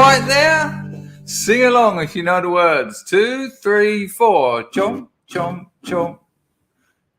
right there? Sing along if you know the words. 2, 3, 4. Chomp, chomp, chomp.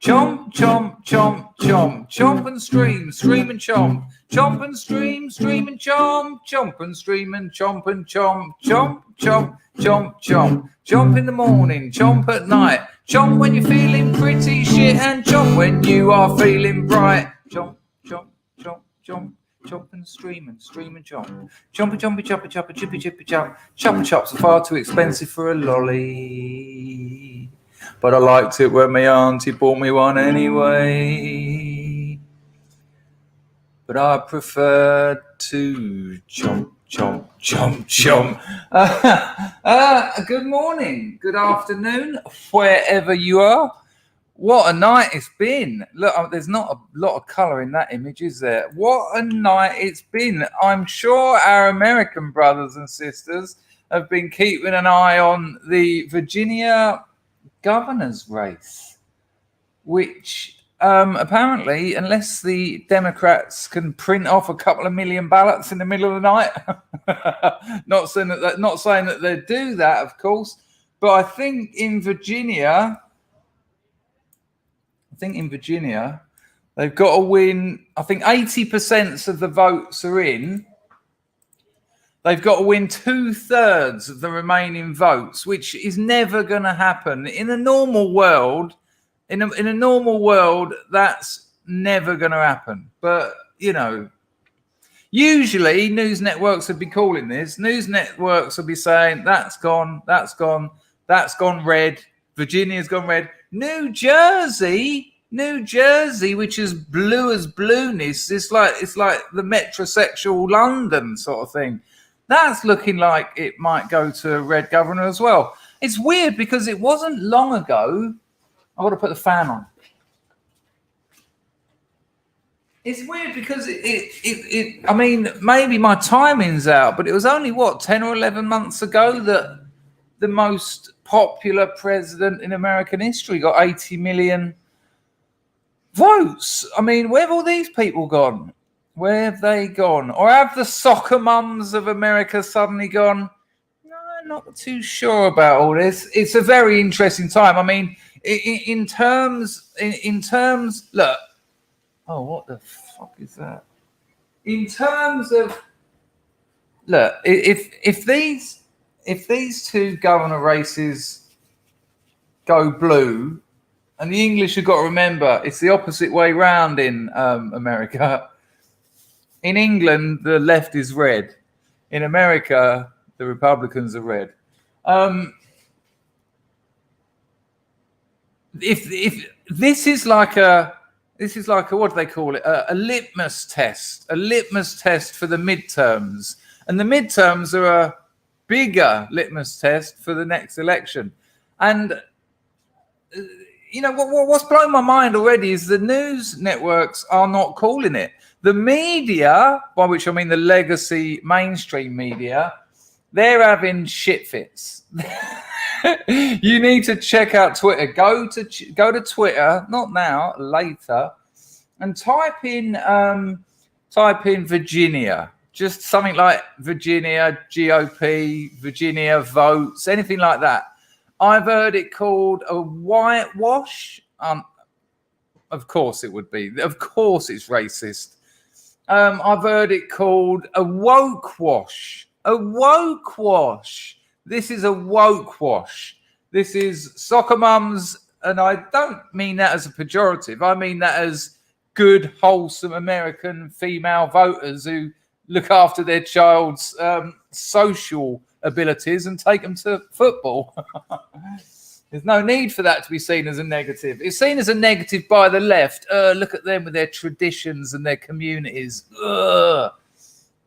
Chomp, chomp, chomp, chomp. Chomp and stream, stream and chomp. Chomp and stream, stream and chomp. Chomp and stream and chomp and chomp. Chomp, chomp, chomp, chomp. Chomp in the morning, chomp at night. Chomp when you're feeling pretty shit and chomp when you are feeling bright. Chomp, chomp, chomp, chomp. Chomp and stream and chomp. Chompy, chompy, choppy, choppy, chippy, chippy, chomp. Chop and chops are far too expensive for a lolly. But I liked it when my auntie bought me one anyway. But I preferred to chomp, chomp, chomp, chomp. Good morning, good afternoon, wherever you are. What a night it's been. Look, there's not a lot of colour in that image, is there? What a night it's been. I'm sure our American brothers and sisters have been keeping an eye on the Virginia governor's race, which apparently, unless the Democrats can print off a couple of million ballots in the middle of the night, not saying that they do that, of course, but I think in Virginia, they've got to win. I think 80% of the votes are in. They've got to win 2/3 of the remaining votes, which is never going to happen in a normal world. In a normal world, that's never going to happen. But you know, usually news networks would be calling this. News networks will be saying that's gone, that's gone, that's gone red. Virginia's gone red. New Jersey, which is blue as blueness. It's like the metrosexual London sort of thing. That's looking like it might go to a red governor as well. It's weird because it wasn't long ago. I've got to put the fan on. It's weird because I mean, maybe my timing's out, but it was only 10 or 11 months ago that the most popular president in American history got 80 million votes. I mean, where have all these people gone? Where have they gone? Or have the soccer mums of America suddenly gone, no, I'm not too sure about all this. It's a very interesting time. I mean, in terms, look, oh, what the fuck is that? In terms of, look, if these two governor races go blue, and the English have got to remember it's the opposite way round in America. In England, the left is red. In America, the Republicans are red. If this is like a what do they call it? A litmus test. A litmus test for the midterms, and the midterms are a bigger litmus test for the next election. And you know what's blowing my mind already is the news networks are not calling it. The media, by which I mean the legacy mainstream media, they're having shit fits. You need to check out Twitter. Go to Twitter, not now, later, and type in Virginia. Just something like Virginia GOP, Virginia votes, anything like that. I've heard it called a whitewash. Of course it would be. Of course it's racist. I've heard it called a woke wash. A woke wash. This is a woke wash. This is soccer mums, and I don't mean that as a pejorative. I mean that as good, wholesome American female voters who look after their child's social abilities and take them to football. There's no need for that to be seen as a negative. It's seen as a negative by the left. Look at them with their traditions and their communities. But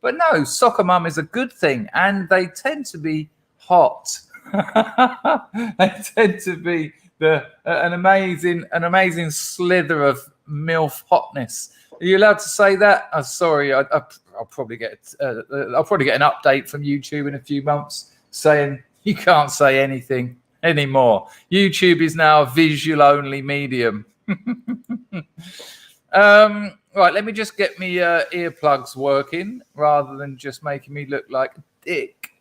no, soccer mum is a good thing, and they tend to be hot. They tend to be an amazing slither of MILF hotness. Are you allowed to say that? I'm sorry. I'll probably get an update from YouTube in a few months saying you can't say anything anymore. YouTube is now a visual only medium. Right, let me just get me earplugs working rather than just making me look like a dick.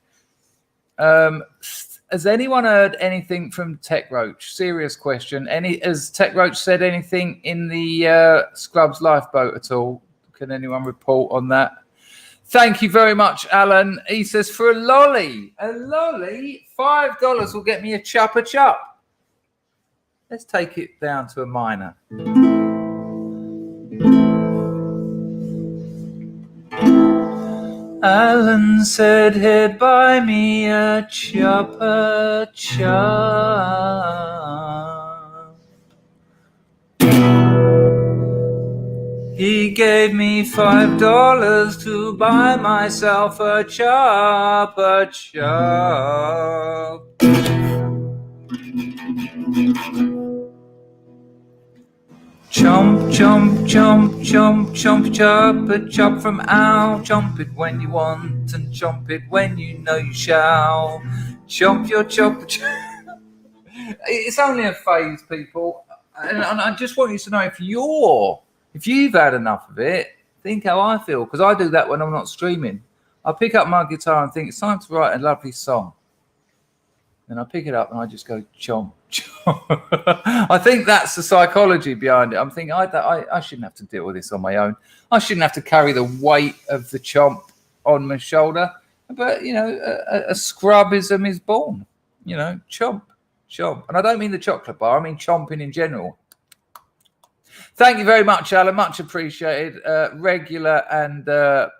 Has anyone heard anything from Tech Roach? Serious question. Has Tech Roach said anything in the Scrubs lifeboat at all? Can anyone report on that? Thank you very much, Alan. He says, for a lolly, $5 will get me a chuppa chup. Let's take it down to a minor. Alan said he'd buy me a chuppa chup. He gave me $5 to buy myself a chuppa chup. Chomp, chomp, chomp, chomp, chomp, chop, a chop from Al. Chomp it when you want and chomp it when you know you shall. Chomp your chop. It's only a phase, people. And I just want you to know if you've had enough of it, think how I feel. Because I do that when I'm not streaming. I pick up my guitar and think it's time to write a lovely song. And I pick it up and I just go chomp, chomp. I think that's the psychology behind it. I'm thinking I shouldn't have to deal with this on my own. I shouldn't have to carry the weight of the chomp on my shoulder. But, you know, a scrubism is born. You know, chomp, chomp. And I don't mean the chocolate bar. I mean chomping in general. Thank you very much, Alan. Much appreciated. Regular and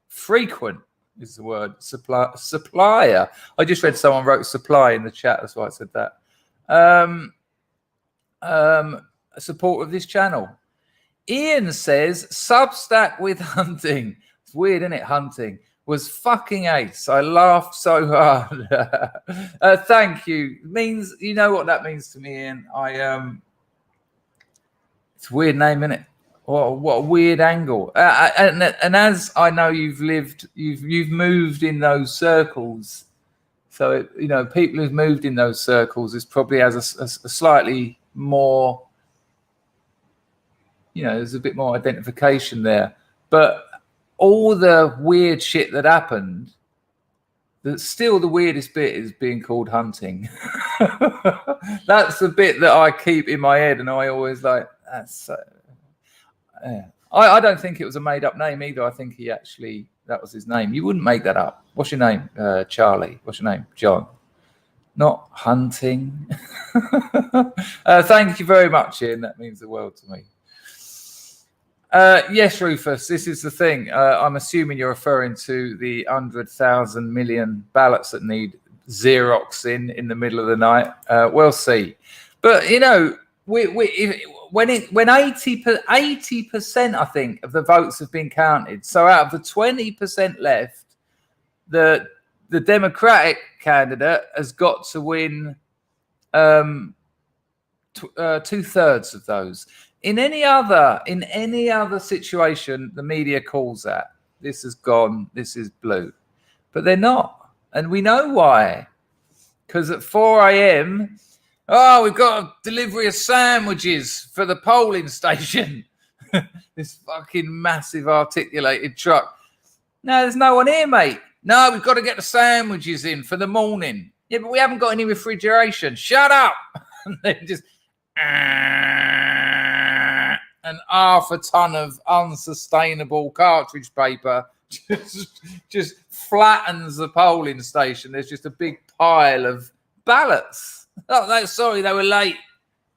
frequent is the word. Supplier. I just read someone wrote supply in the chat. That's why I said that. Support of this channel. Ian says Substack with hunting. It's weird, isn't it? Hunting was fucking ace. I laughed so hard. Thank you. It means, you know what that means to me, Ian. It's a weird name, isn't it? What a weird angle. And as I know you've moved in those circles. So, you know, people who've moved in those circles is probably has a slightly more, you know, there's a bit more identification there. But all the weird shit that happened, still the weirdest bit is being called hunting. That's the bit that I keep in my head, and I always like, that's... I don't think it was a made-up name either. I think that was his name. You wouldn't make that up. What's your name? Charlie. What's your name? John. Not hunting. Thank you very much, Ian. That means the world to me. Yes, Rufus, this is the thing. I'm assuming you're referring to the 100,000 million ballots that need Xerox in the middle of the night. We'll see. But, you know, when 80%, I think, of the votes have been counted. So out of the 20% left, the Democratic candidate has got to win 2/3 of those. In any other situation, the media calls that this is gone, this is blue, but they're not, and we know why. Because at 4 a.m. Oh, we've got a delivery of sandwiches for the polling station. This fucking massive articulated truck. No, there's no one here, mate. No, we've got to get the sandwiches in for the morning. Yeah, but we haven't got any refrigeration. Shut up. And they just... And half a ton of unsustainable cartridge paper just flattens the polling station. There's just a big pile of ballots. Oh, sorry, they were late.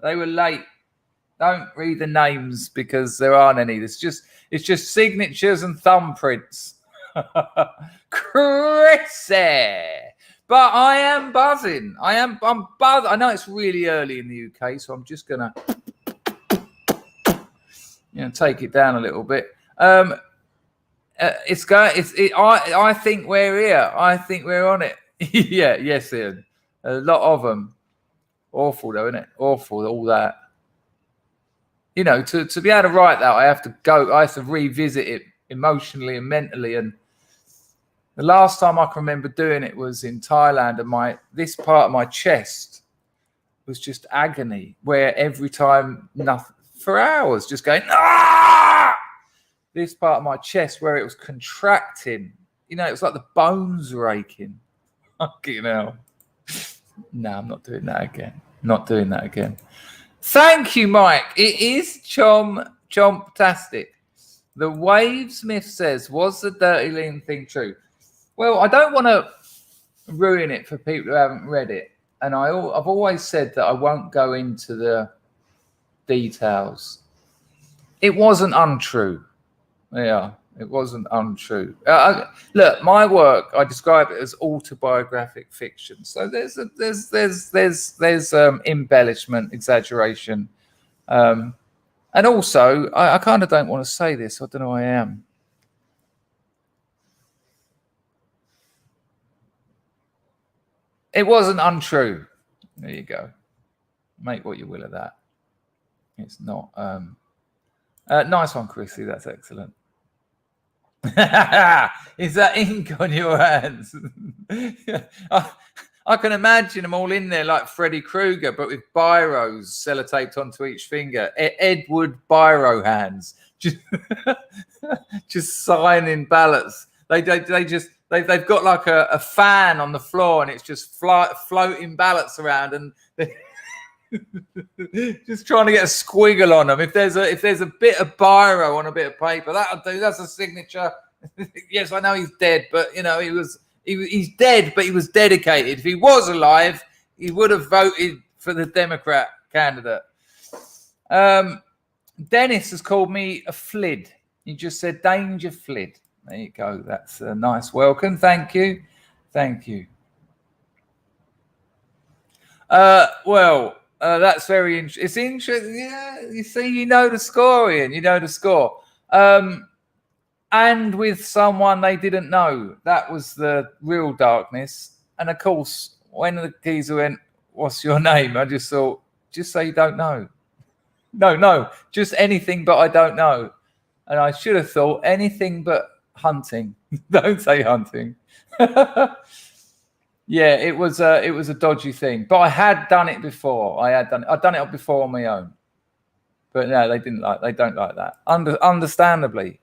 Don't read the names because there aren't any. It's just signatures and thumbprints. Chrissy. But I am buzzing. I'm buzzing. I know it's really early in the UK, so I'm just gonna take it down a little bit. I think we're here. I think we're on it. Yeah, yes, Ian. A lot of them. Awful though, isn't it? Awful, all that. You know, to be able to write that, I have to revisit it emotionally and mentally. And the last time I can remember doing it was in Thailand, and this part of my chest was just agony, where every time, nothing for hours, just going, ah! This part of my chest where it was contracting, you know, it was like the bones were aching. Fucking hell. No, I'm not doing that again. Not doing that again. Thank you, Mike. It is chomp-tastic. The Wavesmith says, was the dirty lean thing true? Well, I don't want to ruin it for people who haven't read it. And I've always said that I won't go into the details. It wasn't untrue. Yeah, it wasn't untrue. Look, my work, I describe it as autobiographic fiction. So there's embellishment, exaggeration, and also I kind of don't want to say this. I don't know. I am. It wasn't untrue. There you go. Make what you will of that. It's not. Nice one, Chrissy. That's excellent. Is that ink on your hands? I can imagine them all in there like Freddy Krueger, but with biros sellotaped onto each finger. Edward Biro hands, just signing ballots. They've got like a fan on the floor, and it's just floating ballots around, and just trying to get a squiggle on them. If there's a bit of biro on a bit of paper, that'll do. That's a signature. Yes, I know he's dead, but you know he's dead, but he was dedicated. If he was alive, he would have voted for the Democrat candidate. Dennis has called me a flid. He just said danger flid. There you go. That's a nice welcome. Thank you. Thank you. That's very interesting. It's interesting. Yeah, you see, you know the score, Ian. You know the score. And with someone they didn't know. That was the real darkness. And of course, when the geezer went, "What's your name?" I just thought, just say you don't know. No, just anything but I don't know. And I should have thought anything but hunting. Don't say hunting. Yeah, it was a dodgy thing, but I had done it before. I'd done it before on my own, but no, they don't like that. Understandably,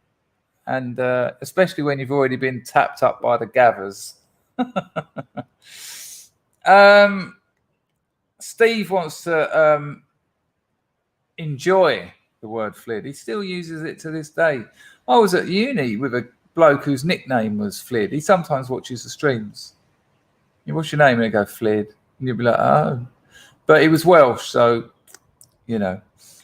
and especially when you've already been tapped up by the gathers. Steve wants to enjoy the word flid. He still uses it to this day. I was at uni with a bloke whose nickname was Flid. He sometimes watches the streams. What's your name? And they go, Flid. And you'll be like, oh. But he was Welsh, so, you know.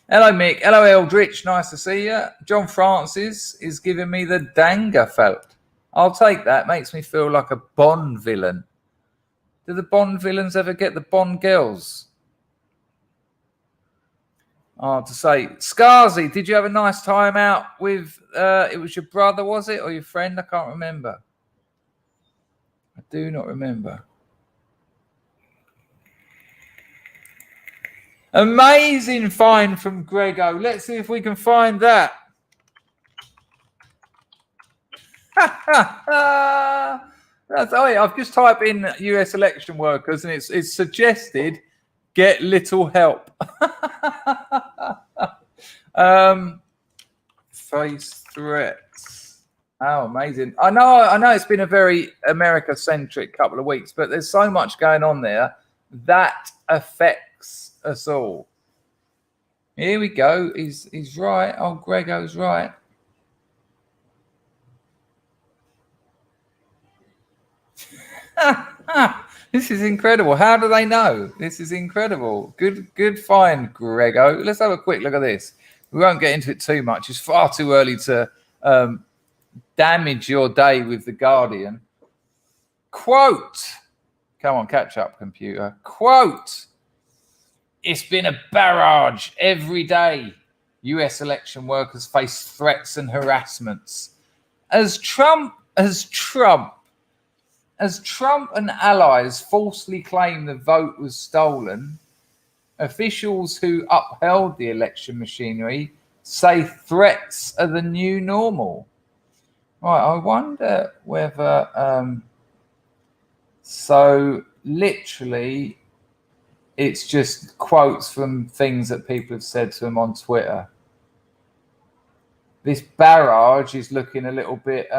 Hello, Mick. Hello, Eldritch. Nice to see you. John Francis is giving me the Dangerfelt. I'll take that. Makes me feel like a Bond villain. Do the Bond villains ever get the Bond girls? Oh, to say. Scarzy, did you have a nice time out with, it was your brother, was it? Or your friend? I can't remember. I do not remember. Amazing find from Grego. Let's see if we can find that. I've just typed in US election workers and it's suggested get little help. Face threats. Oh, amazing. I know it's been a very America-centric couple of weeks, but there's so much going on there that affects us all. Here we go. He's right. Oh, Grego's right. This is incredible. How do they know? This is incredible. Good find, Grego. Let's have a quick look at this. We won't get into it too much. It's far too early to damage your day with The Guardian. Quote. Come on, catch up, computer. Quote. It's been a barrage every day. US election workers face threats and harassments. As Trump and allies falsely claim the vote was stolen, officials who upheld the election machinery say threats are the new normal. Right, I wonder whether... so literally, it's just quotes from things that people have said to them on Twitter. This barrage is looking a little bit...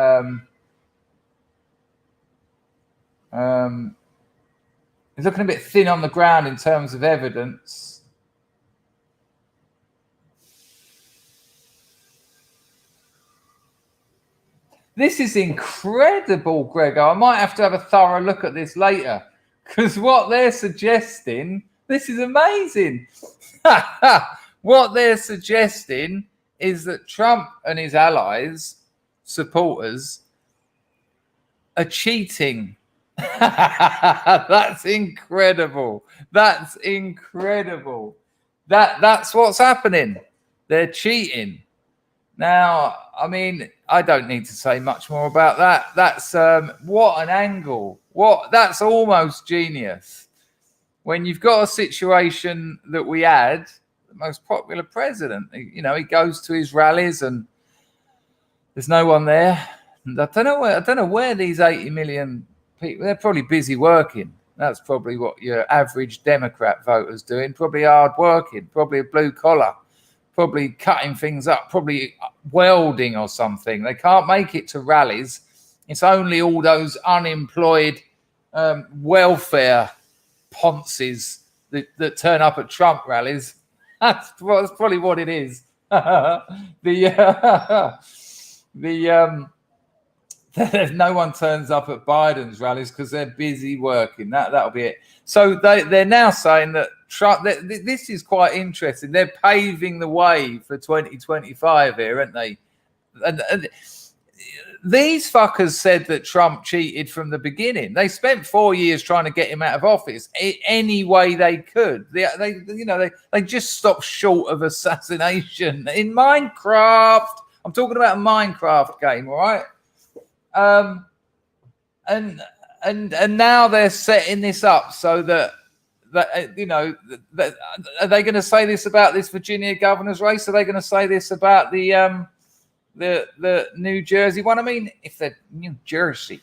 He's looking a bit thin on the ground in terms of evidence. This is incredible, Gregor. I might have to have a thorough look at this later, because what they're suggesting, this is amazing. What they're suggesting is that Trump and his allies, supporters, are cheating. That's incredible. That's incredible. That's what's happening. They're cheating. Now, I mean, I don't need to say much more about that. That's what an angle. That's almost genius. When you've got a situation that we had, the most popular president, you know, he goes to his rallies and there's no one there. And I don't know where these 80 million people, they're probably busy working. That's probably what your average Democrat voter's doing. Probably hard working, probably a blue collar, probably cutting things up, probably welding or something. They can't make it to rallies. It's only all those unemployed welfare ponces that turn up at Trump rallies. That's probably what it is. No one turns up at Biden's rallies because they're busy working. That'll be it. So they're now saying that Trump. This is quite interesting. They're paving the way for 2025 here, aren't they? And these fuckers said that Trump cheated from the beginning. They spent 4 years trying to get him out of office any way they could. They just stopped short of assassination in Minecraft. I'm talking about a Minecraft game, all right? And now they're setting this up so that are they going to say this about this Virginia governor's race? Are they going to say this about the New Jersey one? I mean, if they're New Jersey,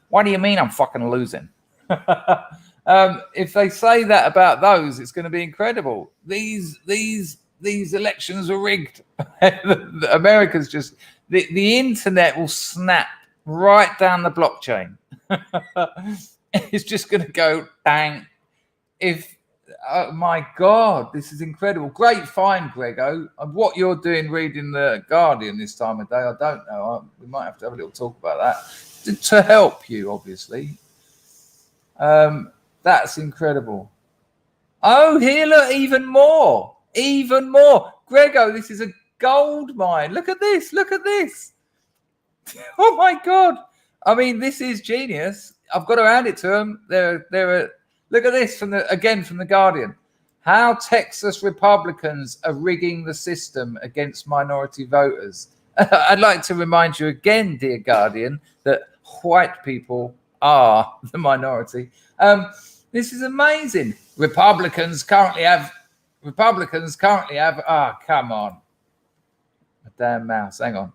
what do you mean I'm fucking losing? If they say that about those, it's going to be incredible. These elections are rigged. America's just the internet will snap right down the blockchain. It's just going to go bang. Oh my God, this is incredible. Great find, Grego. What you're doing reading the Guardian this time of day, I don't know. We might have to have a little talk about that to help you, obviously. That's incredible. Oh, here, look, even more. Grego, this is a gold mine. Look at this. Oh my God. I mean, this is genius. I've got to hand it to them. Look at this from the Guardian. How Texas Republicans are rigging the system against minority voters. I'd like to remind you again, dear Guardian, that white people are the minority. This is amazing. Republicans currently have. Come on. A damn mouse. Hang on.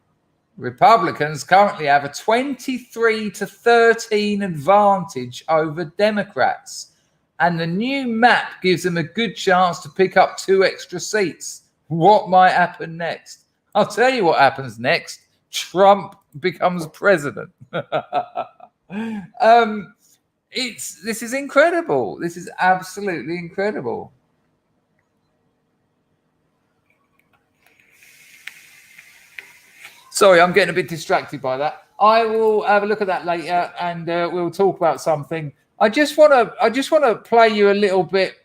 Republicans currently have a 23-13 advantage over Democrats. And the new map gives them a good chance to pick up 2 extra seats. What might happen next? I'll tell you what happens next. Trump becomes president. This is incredible. This is absolutely incredible. Sorry, I'm getting a bit distracted by that. I will have a look at that later, and we'll talk about something. I just want to play you a little bit.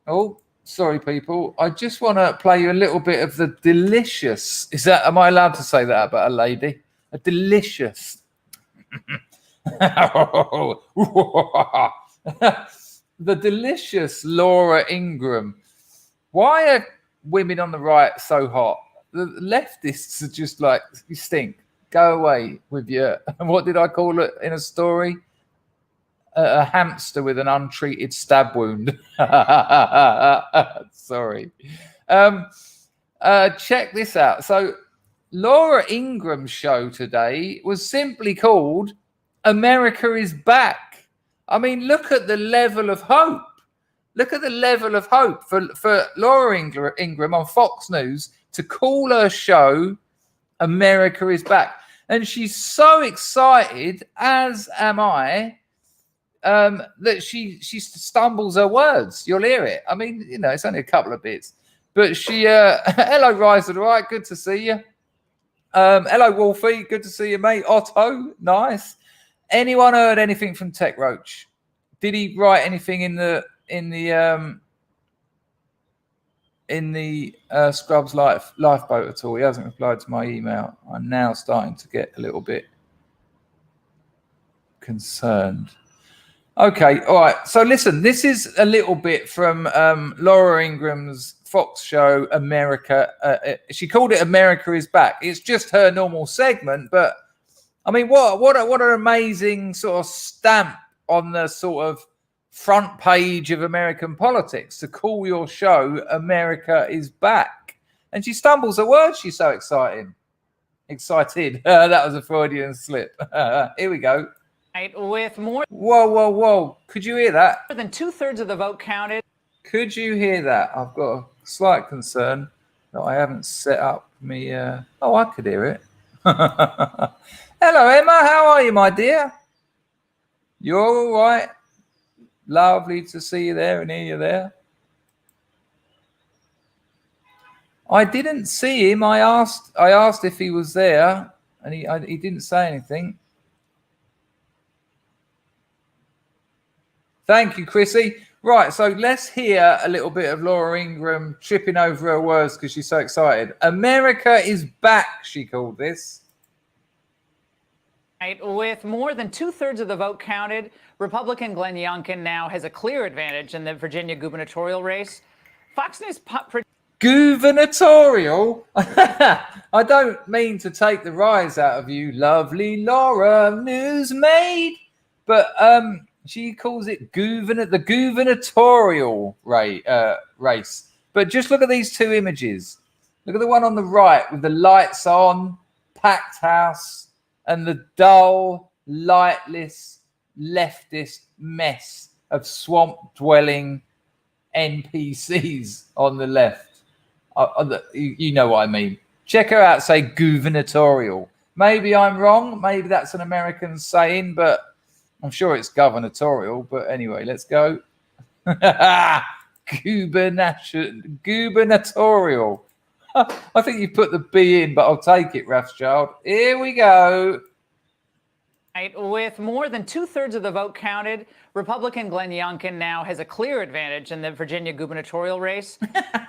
Oh, sorry, people. I just want to play you a little bit of the delicious. Am I allowed to say that about a lady? A delicious. The delicious Laura Ingraham. Why are women on the right so hot? The leftists are just like, you stink. Go away with your, what did I call it in a story? A hamster with an untreated stab wound. Sorry. Check this out. So Laura Ingram's show today was simply called America is Back. I mean, look at the level of hope. Look at the level of hope for Laura Ingraham on Fox News to call her show America is Back. And she's so excited, as am I. that she stumbles her words. You'll hear it. I mean, you know, it's only a couple of bits, but she. Hello, Rise, all right. Good to see you. Hello, Wolfie. Good to see you, mate. Otto, nice. Anyone heard anything from Tech Roach? Did he write anything in the Scrubs lifeboat at all? He hasn't replied to my email. I'm now starting to get a little bit concerned. Okay, all right. So listen, this is a little bit from Laura Ingram's Fox show, America. She called it America is Back. It's just her normal segment, but I mean, what an amazing sort of stamp on the sort of front page of American politics to call your show America is Back. And she stumbles her words. She's so excited. That was a Freudian slip. Here we go. With more. Whoa. Could you hear that? More than 2/3 of the vote counted. Could you hear that? I've got a slight concern that I haven't set up me. Oh, I could hear it. Hello, Emma. How are you, my dear? You're all right? Lovely to see you there and hear you there. I didn't see him. I asked if he was there, and he didn't say anything. Thank you, Chrissy. Right, so let's hear a little bit of Laura Ingram tripping over her words because she's so excited. America is back, she called this. With more than 2/3 of the vote counted, Republican Glenn Youngkin now has a clear advantage in the Virginia gubernatorial race. Fox News gubernatorial? I don't mean to take the rise out of you, lovely Laura Newsmaid, but she calls it the gubernatorial race. But just look at these two images. Look at the one on the right with the lights on, packed house, and the dull, lightless, leftist mess of swamp-dwelling NPCs on the left. You know what I mean. Check her out, say gubernatorial. Maybe I'm wrong. Maybe that's an American saying, but I'm sure it's gubernatorial, but anyway, let's go. Gubernatorial. I think you put the B in, but I'll take it, Rothschild. Here we go. With more than 2/3 of the vote counted, Republican Glenn Youngkin now has a clear advantage in the Virginia gubernatorial race.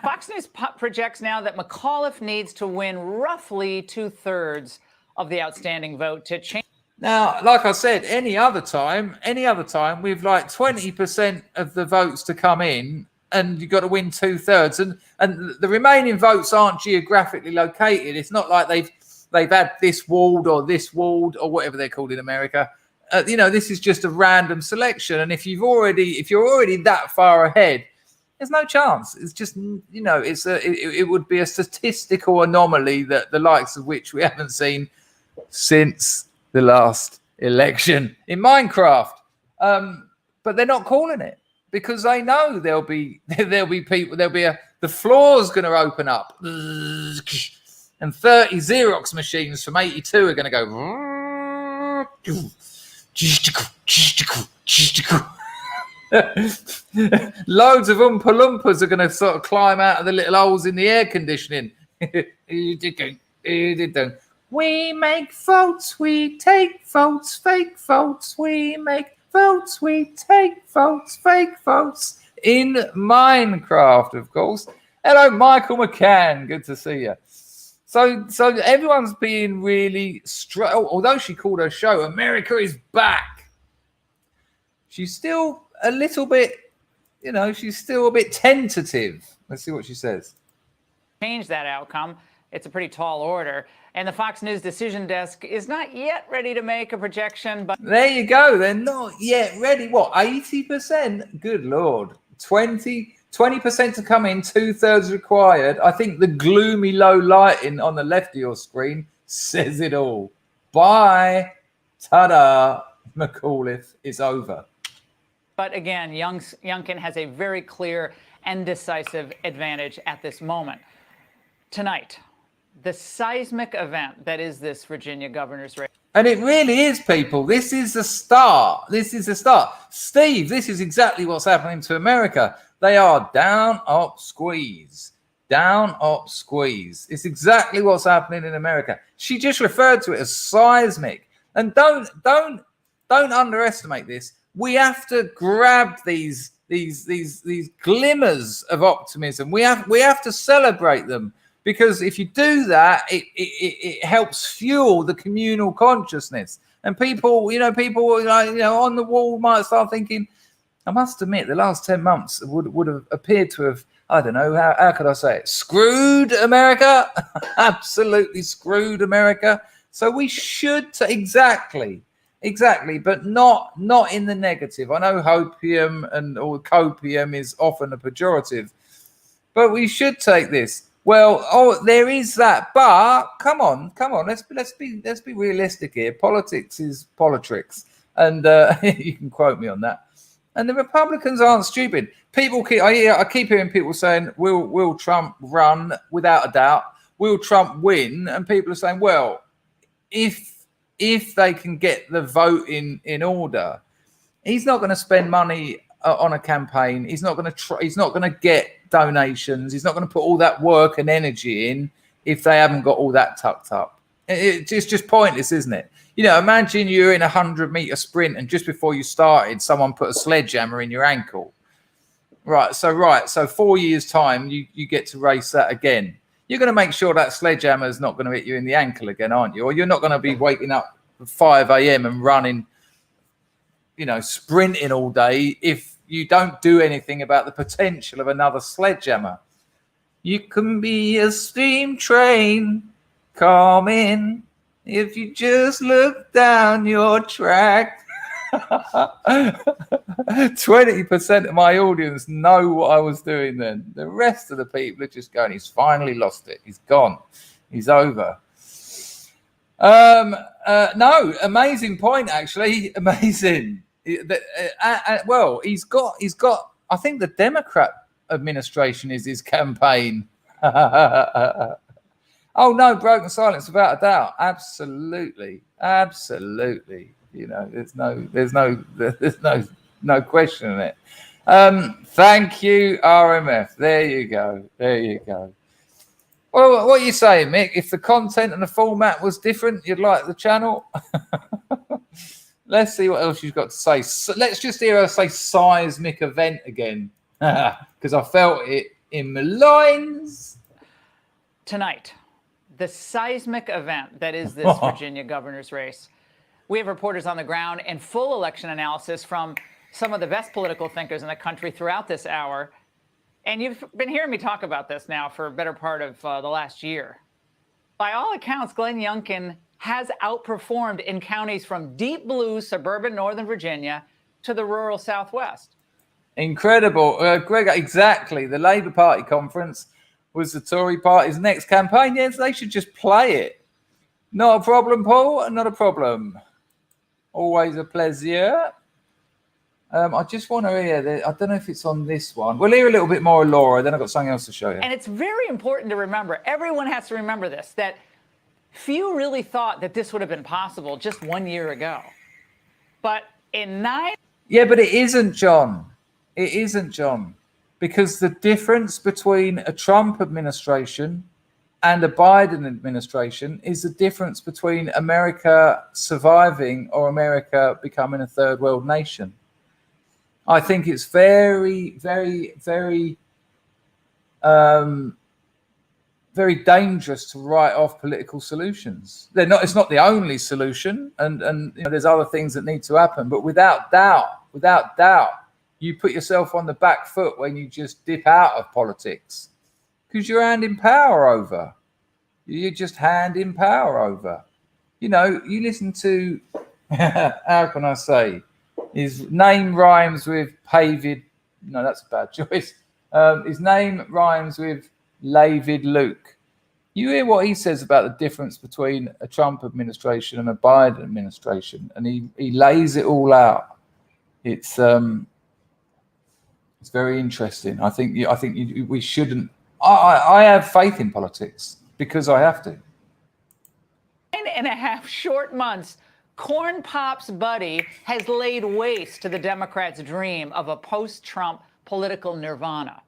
Fox News projects now that McAuliffe needs to win roughly 2/3 of the outstanding vote to change. Now, like I said, any other time, we've like 20% of the votes to come in, and you've got to win 2/3, and the remaining votes aren't geographically located. It's not like they've had this ward or whatever they're called in America. This is just a random selection, and if you're already that far ahead, there's no chance. It's just it would be a statistical anomaly that the likes of which we haven't seen since the last election in Minecraft. But they're not calling it because they know there'll be people, the floor's going to open up and 30 Xerox machines from 82 are going to go. Loads of Oompa Loompas are going to sort of climb out of the little holes in the air conditioning. We make votes, we take votes, fake votes. We make votes, we take votes, fake votes. In Minecraft, of course. Hello, Michael McCann. Good to see you. So everyone's being really although she called her show America is Back. She's still a little bit, she's still a bit tentative. Let's see what she says. Change that outcome. It's a pretty tall order. And the Fox News decision desk is not yet ready to make a projection. But there you go. They're not yet ready. What, 80%? Good Lord. 20% to come in, 2/3 required. I think the gloomy low lighting on the left of your screen says it all. Bye. Ta-da. McAuliffe is over. But again, Youngkin has a very clear and decisive advantage at this moment. Tonight, the seismic event that is this Virginia governor's race. And it really is, people. This is the start. This is the start. Steve, this is exactly what's happening to America. They are down, up, squeeze. Down, up, squeeze. It's exactly what's happening in America. She just referred to it as seismic. And don't underestimate this. We have to grab these glimmers of optimism. We have to celebrate them. Because if you do that, it helps fuel the communal consciousness. And people on the wall might start thinking, I must admit, the last 10 months would have appeared to have, I don't know, how could I say it? Screwed America. Absolutely screwed America. So we should, exactly, but not in the negative. I know hopium or copium is often a pejorative, but we should take this. Well, there is that, but come on, let's be realistic here. Politics is politics, and you can quote me on that. And the Republicans aren't stupid. I keep hearing people saying, "Will Trump run?" Without a doubt, will Trump win? And people are saying, "Well, if they can get the vote in order, he's not going to spend money on a campaign. He's not going to get donations. He's not going to put all that work and energy in if they haven't got all that tucked up. It's just pointless, isn't it? Imagine you're in a 100-meter sprint and just before you started, someone put a sledgehammer in your ankle. Right. So 4 years time, you get to race that again. You're going to make sure that sledgehammer is not going to hit you in the ankle again, aren't you? Or you're not going to be waking up at 5 a.m. and running, sprinting all day if you don't do anything about the potential of another sledgehammer. You can be a steam train coming if you just look down your track. 20% of my audience know what I was doing then. The rest of the people are just going, he's finally lost it. He's gone. He's over. No, amazing point, actually. Amazing. Well, he's got. I think the Democrat administration is his campaign. Oh no, broken silence without a doubt. Absolutely. There's no question in it. Thank you, RMF. There you go. Well, what are you saying, Mick? If the content and the format was different, you'd like the channel? Let's see what else you've got to say. So let's just hear her say seismic event again, because I felt it in my loins. Tonight, the seismic event that is this Virginia governor's race. We have reporters on the ground and full election analysis from some of the best political thinkers in the country throughout this hour. And you've been hearing me talk about this now for a better part of the last year. By all accounts, Glenn Youngkin has outperformed in counties from deep blue suburban Northern Virginia to the rural Southwest. Incredible. Greg, exactly. The Labour Party conference was the Tory party's next campaign. Yes, they should just play it. Not a problem, Paul. Not a problem. Always a pleasure. I just want to hear, I don't know if it's on this one. We'll hear a little bit more of Laura, then I've got something else to show you. And it's very important to remember, everyone has to remember this, that few really thought that this would have been possible just 1 year ago. But in 9... Yeah, but it isn't, John. It isn't, John. Because the difference between a Trump administration and a Biden administration is the difference between America surviving or America becoming a third world nation. I think it's very, very, very, very dangerous to write off political solutions. They're not. It's not the only solution, and there's other things that need to happen. But without doubt, you put yourself on the back foot when you just dip out of politics because you're handing power over. You're just handing power over. You listen to how can I say? His name rhymes with Pavid. No, that's a bad choice. His name rhymes with Lavid Luke. You hear what he says about the difference between a Trump administration and a Biden administration, and he lays it all out. It's very interesting. I think we shouldn't. I have faith in politics because I have to. 9.5 short months, Corn Pop's buddy has laid waste to the Democrats' dream of a post-Trump political nirvana.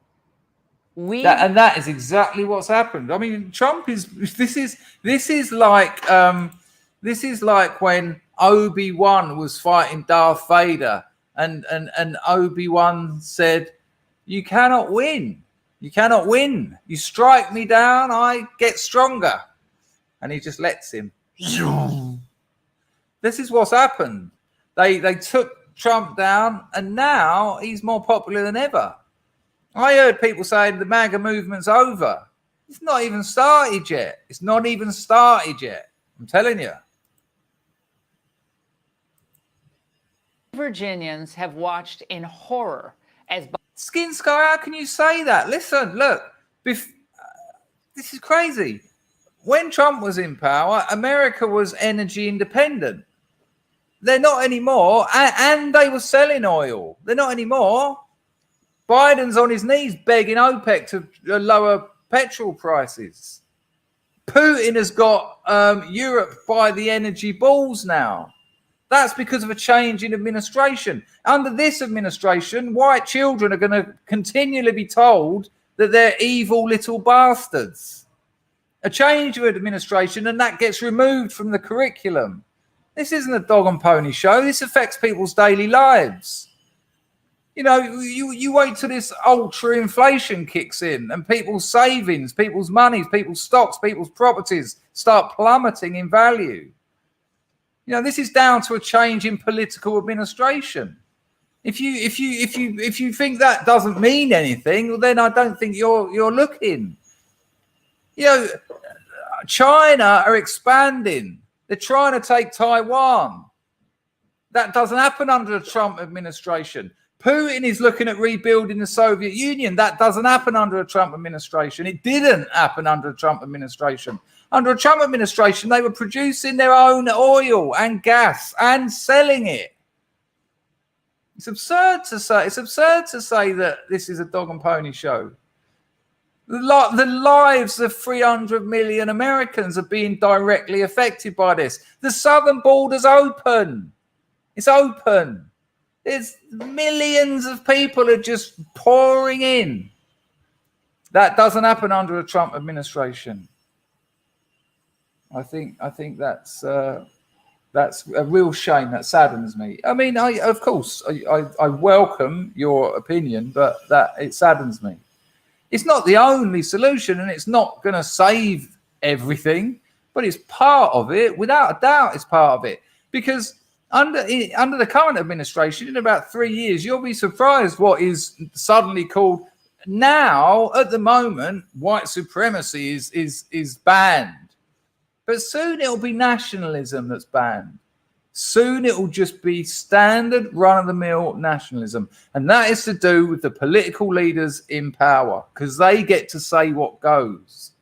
And that is exactly what's happened. I mean, Trump is. This is like when Obi-Wan was fighting Darth Vader, and Obi-Wan said, "You cannot win. You cannot win. You strike me down, I get stronger," and he just lets him. This is what's happened. They took Trump down, and now he's more popular than ever. I heard people saying the MAGA movement's over. It's not even started yet. It's not even started yet. I'm telling you. Virginians have watched in horror as Skin Sky, how can you say that? Listen, look, this is crazy. When Trump was in power, America was energy independent. They're not anymore, and they were selling oil. They're not anymore. Biden's on his knees begging OPEC to lower petrol prices. Putin has got Europe by the energy balls now. That's because of a change in administration. Under this administration, white children are going to continually be told that they're evil little bastards. A change of administration, and that gets removed from the curriculum. This isn't a dog and pony show. This affects people's daily lives. You know, you wait till this ultra inflation kicks in and people's savings, people's monies, people's stocks, people's properties start plummeting in value. You know, this is down to a change in political administration. If you think that doesn't mean anything, well, then I don't think you're looking. You know, China are expanding. They're trying to take Taiwan. That doesn't happen under the Trump administration. Putin is looking at rebuilding the Soviet Union. That doesn't happen under a Trump administration. It didn't happen under a Trump administration. Under a Trump administration, they were producing their own oil and gas and selling it. It's absurd to say that this is a dog and pony show. The lives of 300 million Americans are being directly affected by this. The southern border's open. It's open. There's millions of people are just pouring in. That doesn't happen under a Trump administration. I think that's a real shame. That saddens me. I mean, of course I welcome your opinion, but it saddens me. It's not the only solution, and it's not going to save everything, but it's part of it. Without a doubt, it's part of it. Because under the current administration, in about 3 years, you'll be surprised what is suddenly called now. At the moment, white supremacy is banned. But soon it'll be nationalism that's banned. Soon it will just be standard run-of-the-mill nationalism. And that is to do with the political leaders in power, because they get to say what goes.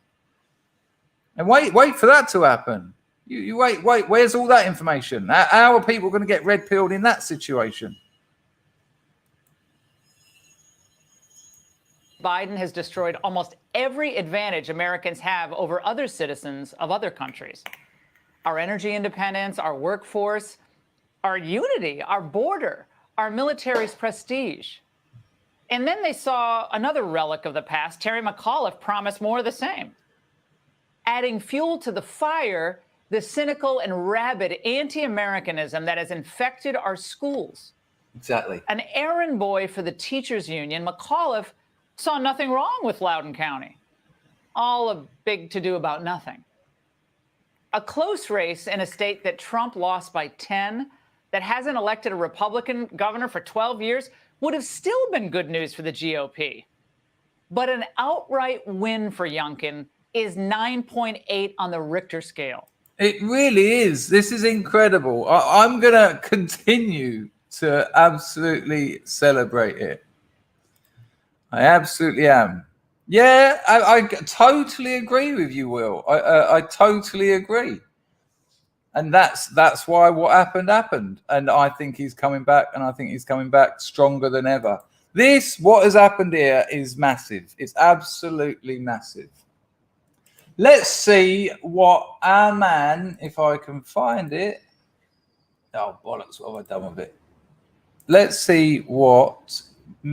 And wait for that to happen. You wait, where's all that information? How are people going to get red-pilled in that situation? Biden has destroyed almost every advantage Americans have over other citizens of other countries. Our energy independence, our workforce, our unity, our border, our military's prestige. And then they saw another relic of the past. Terry McAuliffe promised more of the same. Adding fuel to the fire, the cynical and rabid anti-Americanism that has infected our schools. Exactly. An errand boy for the teachers union, McAuliffe saw nothing wrong with Loudoun County. All a big to-do about nothing. A close race in a state that Trump lost by 10, that hasn't elected a Republican governor for 12 years, would have still been good news for the GOP. But an outright win for Youngkin is 9.8 on the Richter scale. It really is. This is incredible. I'm going to continue to absolutely celebrate it. I absolutely am. Yeah, I totally agree with you, Will. I totally agree. And that's why what happened. And I think he's coming back, and I think he's coming back stronger than ever. What has happened here is massive. It's absolutely massive. Let's see what our man, if I can find it. Oh, bollocks, what have I done with it? Let's see what...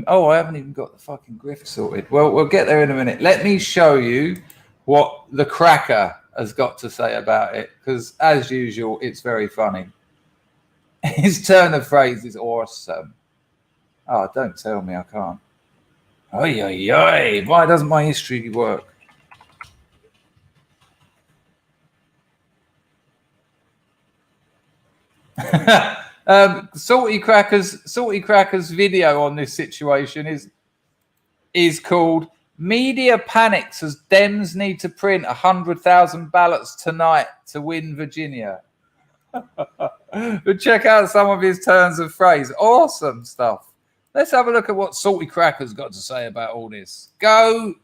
Oh, I haven't even got the fucking grift sorted. Well, we'll get there in a minute. Let me show you what the cracker has got to say about it, because as usual, it's very funny. His turn of phrase is awesome. Oh, don't tell me I can't. Oi, oi, oi. Why doesn't my history work? Salty Cracker's video on this situation is called "Media Panics as Dems Need to Print 100,000 Ballots Tonight to Win Virginia." But check out some of his turns of phrase. Awesome stuff. Let's have a look at what Salty Cracker's got to say about all this. Go.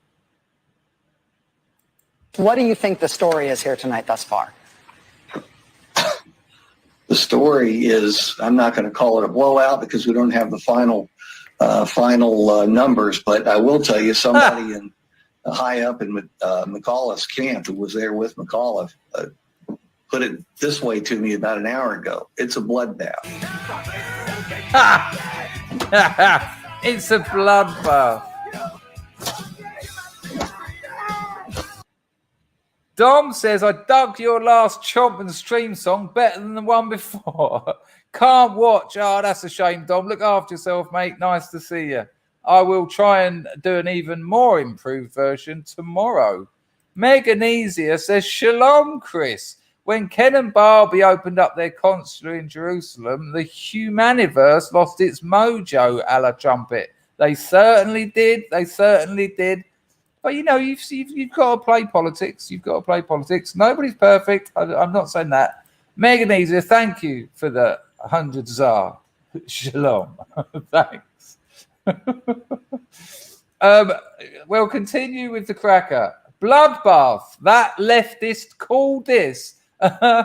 What do you think the story is here tonight thus far? The story is, I'm not going to call it a blowout because we don't have the final numbers, but I will tell you somebody in high up in McAuliffe's camp who was there with McAuliffe put it this way to me about an hour ago. It's a bloodbath. It's a bloodbath. Dom says, I dug your last Chomp and Stream song better than the one before. Can't watch. Oh, that's a shame, Dom. Look after yourself, mate. Nice to see you. I will try and do an even more improved version tomorrow. Meganesia says, Shalom, Chris. When Ken and Barbie opened up their consulate in Jerusalem, the Humaniverse lost its mojo, a la trumpet. They certainly did. They certainly did. But, you know, you've got to play politics. You've got to play politics. Nobody's perfect. I'm not saying that. Meganesia, thank you for the 100 Tsar. Shalom. Thanks. We'll continue with the cracker. Bloodbath. That leftist called this a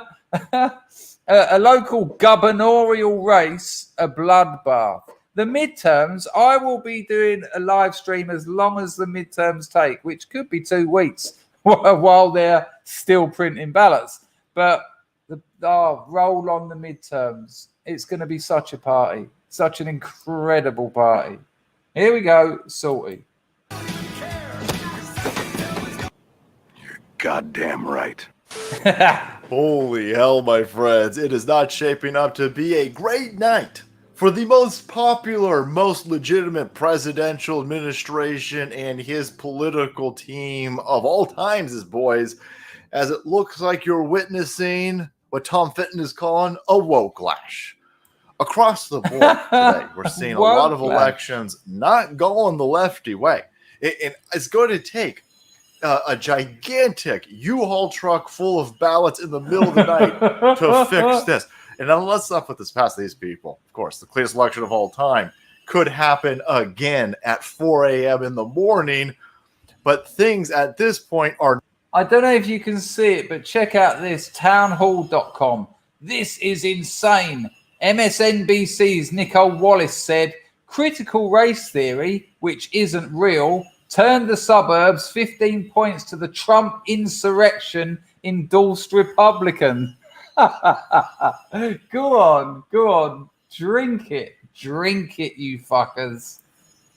local gubernatorial race a bloodbath. The midterms, I will be doing a live stream as long as the midterms take, which could be 2 weeks while they're still printing ballots. But roll on the midterms. It's going to be such a party, such an incredible party. Here we go, Salty. You're goddamn right. Holy hell, my friends. It is not shaping up to be a great night for the most popular, most legitimate presidential administration and his political team of all times, boys, as it looks like you're witnessing what Tom Fitton is calling a woke lash. Across the board today, we're seeing a lot of elections not going the lefty way. It's going to take a gigantic U-Haul truck full of ballots in the middle of the night to fix this. And now let's not put this past these people. Of course, the clearest election of all time could happen again at 4 a.m. in the morning. But things at this point are... I don't know if you can see it, but check out this, townhall.com. This is insane. MSNBC's Nicole Wallace said, critical race theory, which isn't real, turned the suburbs 15 points to the Trump insurrection endorsed Republican. Go on. Drink it, you fuckers.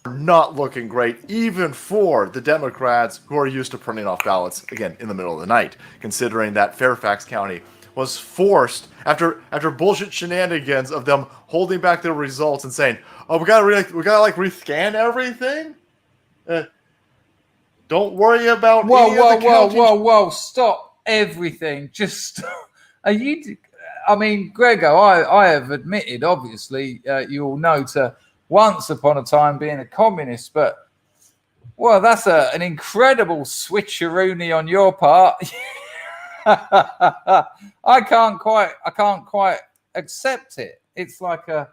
Not looking great, even for the Democrats who are used to printing off ballots, again, in the middle of the night, considering that Fairfax County was forced, after bullshit shenanigans of them holding back their results and saying, oh, we gotta rescan everything? Don't worry about Whoa, stop everything. Just, are you... I mean, Grego, I have admitted, obviously, you all know, to once upon a time being a communist, but, well, that's an incredible switcheroony on your part. I can't quite accept it. It's like a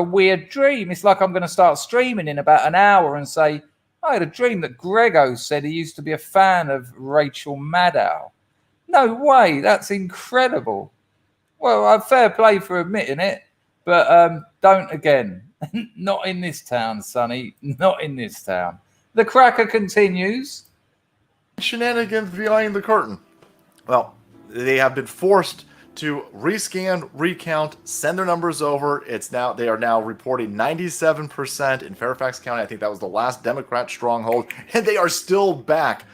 weird dream. It's like I'm going to start streaming in about an hour and say, I had a dream that Grego said he used to be a fan of Rachel Maddow. No way. That's incredible. Well, fair play for admitting it, but don't again. Not in this town, Sonny. Not in this town. The cracker continues. shenanigans behind the curtain. Well, they have been forced to rescan, recount, send their numbers over. They are now reporting 97% in Fairfax County. I think that was the last Democrat stronghold, and they are still back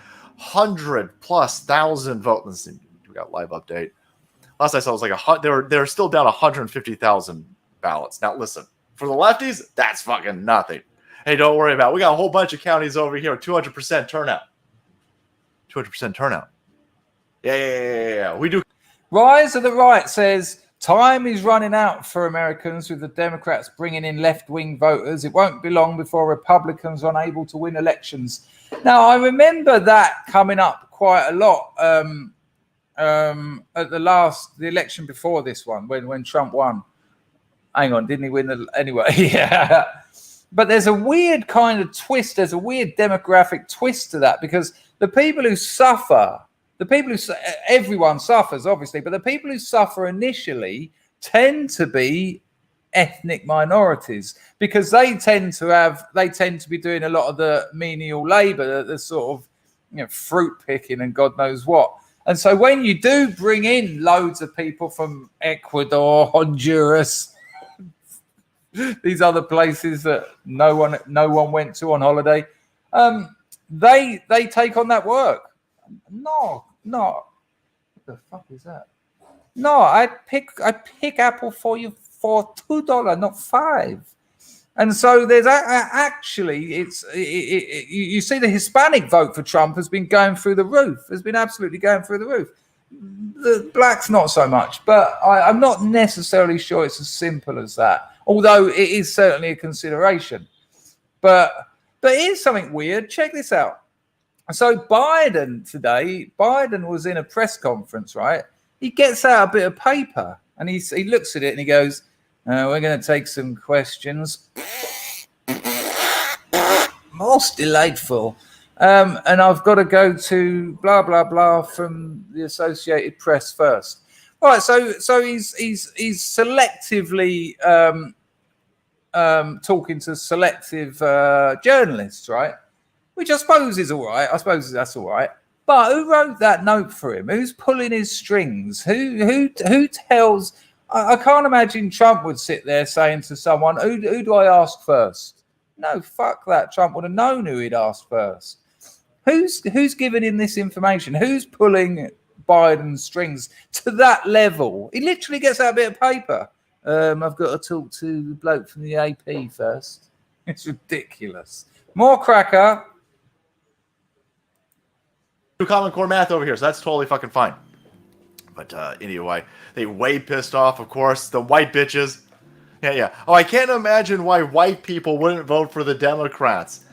100,000+ votes. Let's see, we got live update. Last I saw was like they're still down 150,000 ballots. Now listen, for the lefties, that's fucking nothing. Hey, don't worry about it. We got a whole bunch of counties over here with 200% turnout. 200% turnout. Yeah. We do. Rise of the Right says, time is running out for Americans with the Democrats bringing in left-wing voters. It won't be long before Republicans are unable to win elections. Now, I remember that coming up quite a lot at the election before this one, when Trump won. Hang on, didn't he win? Anyway, yeah. But there's a weird kind of twist. There's a weird demographic twist to that, because the people who suffer, everyone suffers, obviously, but the people who suffer initially tend to be ethnic minorities, because they tend to be doing a lot of the menial labor, the sort of fruit picking and God knows what. And so when you do bring in loads of people from Ecuador, Honduras, these other places that no one went to on holiday, they take on that work. No, what the fuck is that? No, I pick apple for you for $2, not $5. And so there's actually you see the Hispanic vote for Trump has been going through the roof. Has been absolutely going through the roof. The blacks not so much, but I'm not necessarily sure it's as simple as that. Although it is certainly a consideration. But here's something weird. Check this out. So Biden was in a press conference, right? He gets out a bit of paper and he looks at it and he goes, we're going to take some questions. Most delightful. And I've got to go to blah, blah, blah from the Associated Press first. All right, so he's selectively talking to selective journalists, right? Which I suppose is all right. I suppose that's all right. But who wrote that note for him? Who's pulling his strings? Who tells? I can't imagine Trump would sit there saying to someone, who do I ask first? No, fuck that. Trump would have known who he'd ask first. Who's giving him this information? Who's pulling Biden's strings to that level? He literally gets out a bit of paper. I've got to talk to the bloke from the AP first. It's ridiculous. More cracker. Common Core math over here, so that's totally fucking fine. But anyway, they way pissed off, of course. The white bitches. Yeah. Oh, I can't imagine why white people wouldn't vote for the Democrats.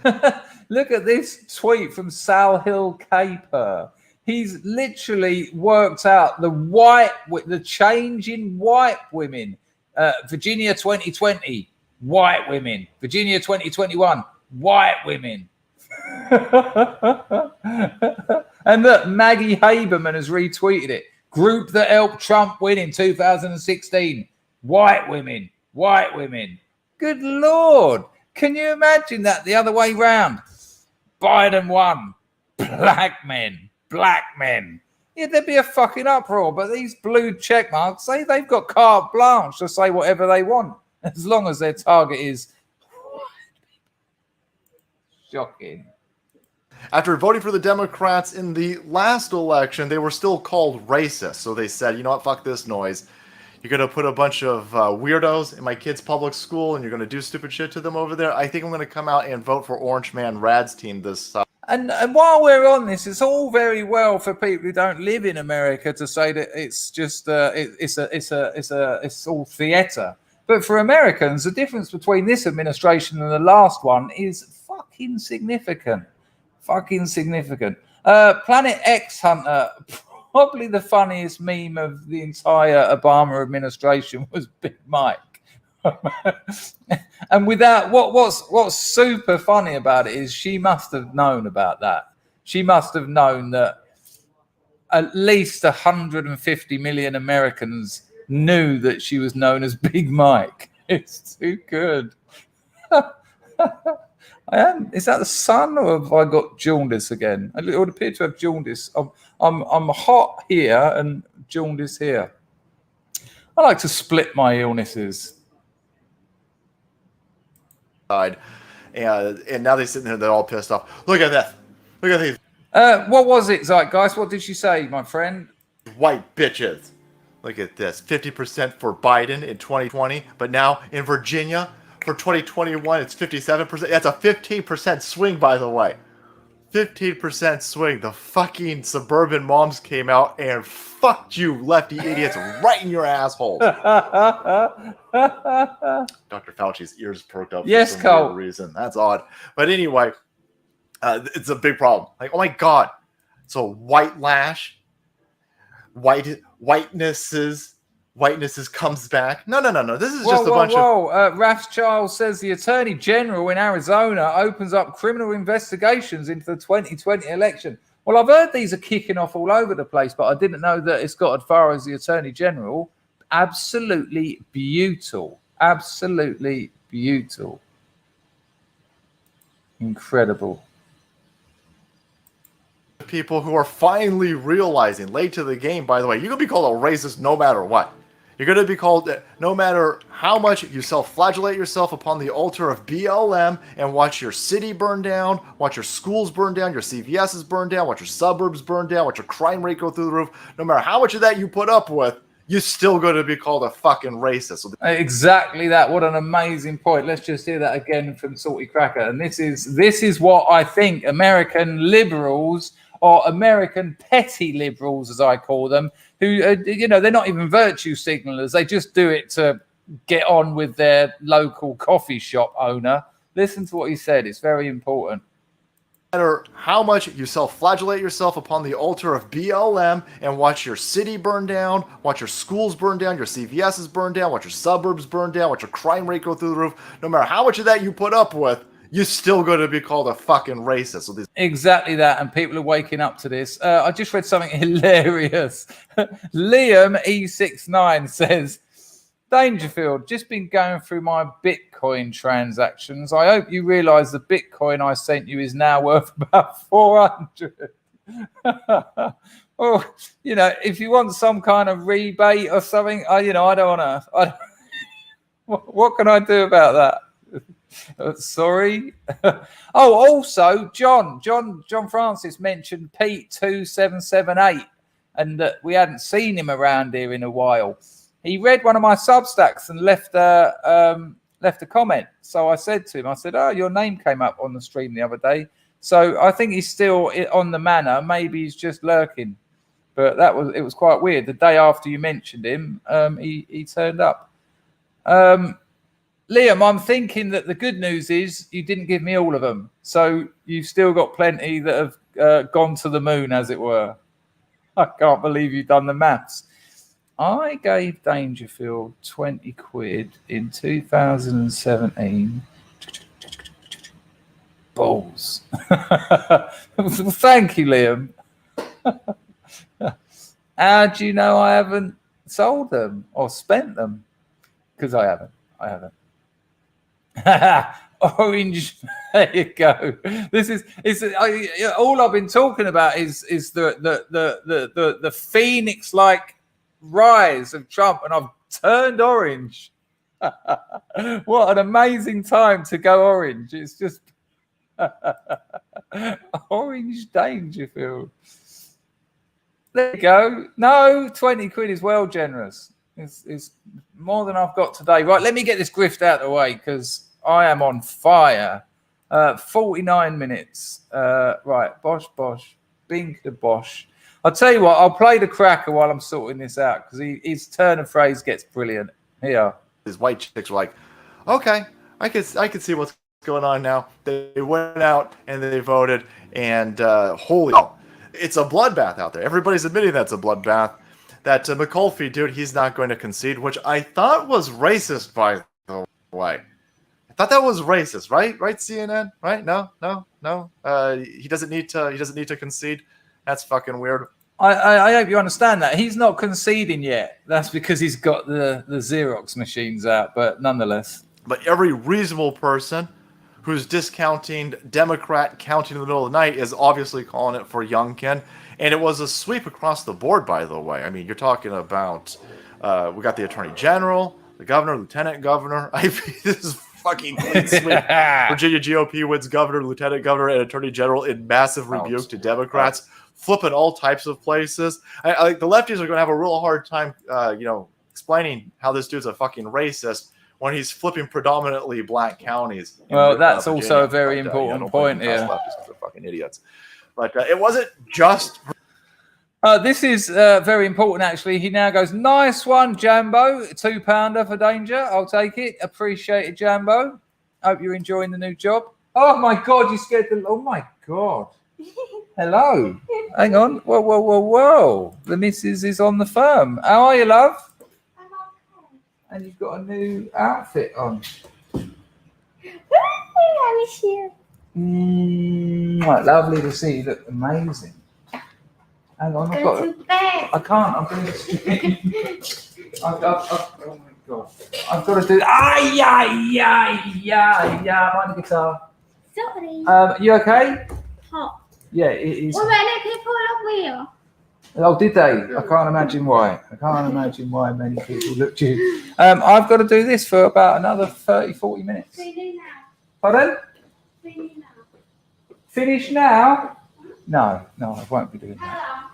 Look at this tweet from Sal Hill Caper. He's literally worked out the change in white women. Virginia 2020, white women. Virginia 2021, white women. And look, Maggie Haberman has retweeted it. Group that helped Trump win in 2016. White women. Good Lord. Can you imagine that the other way round? Biden won. Black men. Yeah, there'd be a fucking uproar. But these blue check marks, they've got carte blanche to say whatever they want, as long as their target is shocking. After voting for the Democrats in the last election, they were still called racist. So they said, you know what, fuck this noise. You're going to put a bunch of weirdos in my kid's public school and you're going to do stupid shit to them over there. I think I'm going to come out and vote for Orange Man Rad's team this And while we're on this, it's all very well for people who don't live in America to say that it's just it's all theater. But for Americans, the difference between this administration and the last one is fucking significant. Planet X Hunter, probably the funniest meme of the entire Obama administration was Big Mike. And without what's super funny about it is she must have known about that. She must have known that at least 150 million Americans knew that she was known as Big Mike. It's too good. I am. Is that the sun, or have I got jaundice again? I would appear to have jaundice. I'm hot here and jaundice here. I like to split my illnesses. And now they're sitting there, they're all pissed off. Look at that. Look at these What was it, Zeitgeist? What did she say, my friend? white bitches. Look at this. 50% for Biden in 2020, but now in Virginia for 2021, it's 57%. That's a 15% swing, by the way. 15% swing. The fucking suburban moms came out and fucked you lefty idiots right in your asshole. Dr. Fauci's ears perked up Yes, for some Cole. weird reason. That's odd. But anyway, it's a big problem. Like, oh my God. So white lash, whitenesses comes back. No. This is just a bunch of... Raf Charles says the Attorney General in Arizona opens up criminal investigations into the 2020 election. Well, I've heard these are kicking off all over the place, but I didn't know that it's got as far as the Attorney General. Absolutely beautiful. Absolutely beautiful. Incredible. People who are finally realizing, late to the game, by the way, you're going to be called a racist no matter what. You're going to be called, no matter how much you self-flagellate yourself upon the altar of BLM and watch your city burn down, watch your schools burn down, your CVSs burn down, watch your suburbs burn down, watch your crime rate go through the roof. No matter how much of that you put up with, you're still going to be called a fucking racist. So Exactly that. What an amazing point. Let's just hear that again from Salty Cracker. And this is what I think American liberals, or American petty liberals, as I call them, who, they're not even virtue signalers. They just do it to get on with their local coffee shop owner. Listen to what he said. It's very important. No matter how much you self-flagellate yourself upon the altar of BLM and watch your city burn down, watch your schools burn down, your CVSs burn down, watch your suburbs burn down, watch your crime rate go through the roof, no matter how much of that you put up with, you're still going to be called a fucking racist. So Exactly that, and people are waking up to this. I just read something hilarious. Liam E69 says, Dangerfield, just been going through my Bitcoin transactions. I hope you realise the Bitcoin I sent you is now worth about 400. Well, if you want some kind of rebate or something, I don't want to. What can I do about that? Sorry. Also, John Francis mentioned Pete 2778, and that we hadn't seen him around here in a while. He read one of my Substacks and left a comment. So I said to him, "Oh, your name came up on the stream the other day." So I think he's still on the manor. Maybe he's just lurking. But it was quite weird. The day after you mentioned him, he turned up. Liam, I'm thinking that the good news is you didn't give me all of them. So you've still got plenty that have gone to the moon, as it were. I can't believe you've done the maths. I gave Dangerfield 20 quid in 2017. Balls. Thank you, Liam. How do you know I haven't sold them or spent them? Because I haven't. Orange. There you go. All I've been talking about is the phoenix-like rise of Trump, and I've turned orange. What an amazing time to go orange. It's just Orange Dangerfield. There you go. No, 20 quid is well generous. It's more than I've got today. Right, let me get this grift out of the way because I am on fire. 49 minutes. Right, bosh, bink the bosh. I'll tell you what, I'll play the cracker while I'm sorting this out because his turn of phrase gets brilliant. Here. His white chicks were like, okay, I can see what's going on now. They went out and they voted, and holy hell, it's a bloodbath out there. Everybody's admitting that's a bloodbath. That McAuliffe dude, he's not going to concede, which I thought was racist, by the way. I thought that was racist, right? Right, CNN? Right? No. He doesn't need to concede. That's fucking weird. I hope you understand that. He's not conceding yet. That's because he's got the Xerox machines out, but nonetheless. But every reasonable person who's discounting Democrat counting in the middle of the night, is obviously calling it for Youngkin. And it was a sweep across the board, by the way. I mean, you're talking about, we got the Attorney General, the Governor, Lieutenant Governor. I mean, this is fucking clean sweep. Virginia GOP wins Governor, Lieutenant Governor, and Attorney General in massive rebuke to Democrats, flipping all types of places. I like the lefties are going to have a real hard time, explaining how this dude's a fucking racist when he's flipping predominantly black counties. Well, that's also a very important point here. Lefties are fucking idiots. But it wasn't just. This is very important, actually. He now goes, nice one, Jambo. £2 for danger. I'll take it. Appreciate it, Jambo. Hope you're enjoying the new job. Oh, my God. You scared the... Oh, my God. Hello. Hang on. Whoa. The missus is on the firm. How are you, love? I'm okay. And you've got a new outfit on. I miss you. Lovely to see you. Look amazing. Hang on, I've got. Go to bed. I can't. I'm going to. Oh my God! I've got to do. Yeah. Mind the guitar. Sorry. You okay? Hot. Yeah, it is. What about the people of Wheel? Oh, did they? I can't imagine why. I can't imagine why many people looked at you. I've got to do this for about another 30, 40 minutes. Finish now. Pardon? Finish now. Finish now? No, I won't be doing that. Hello.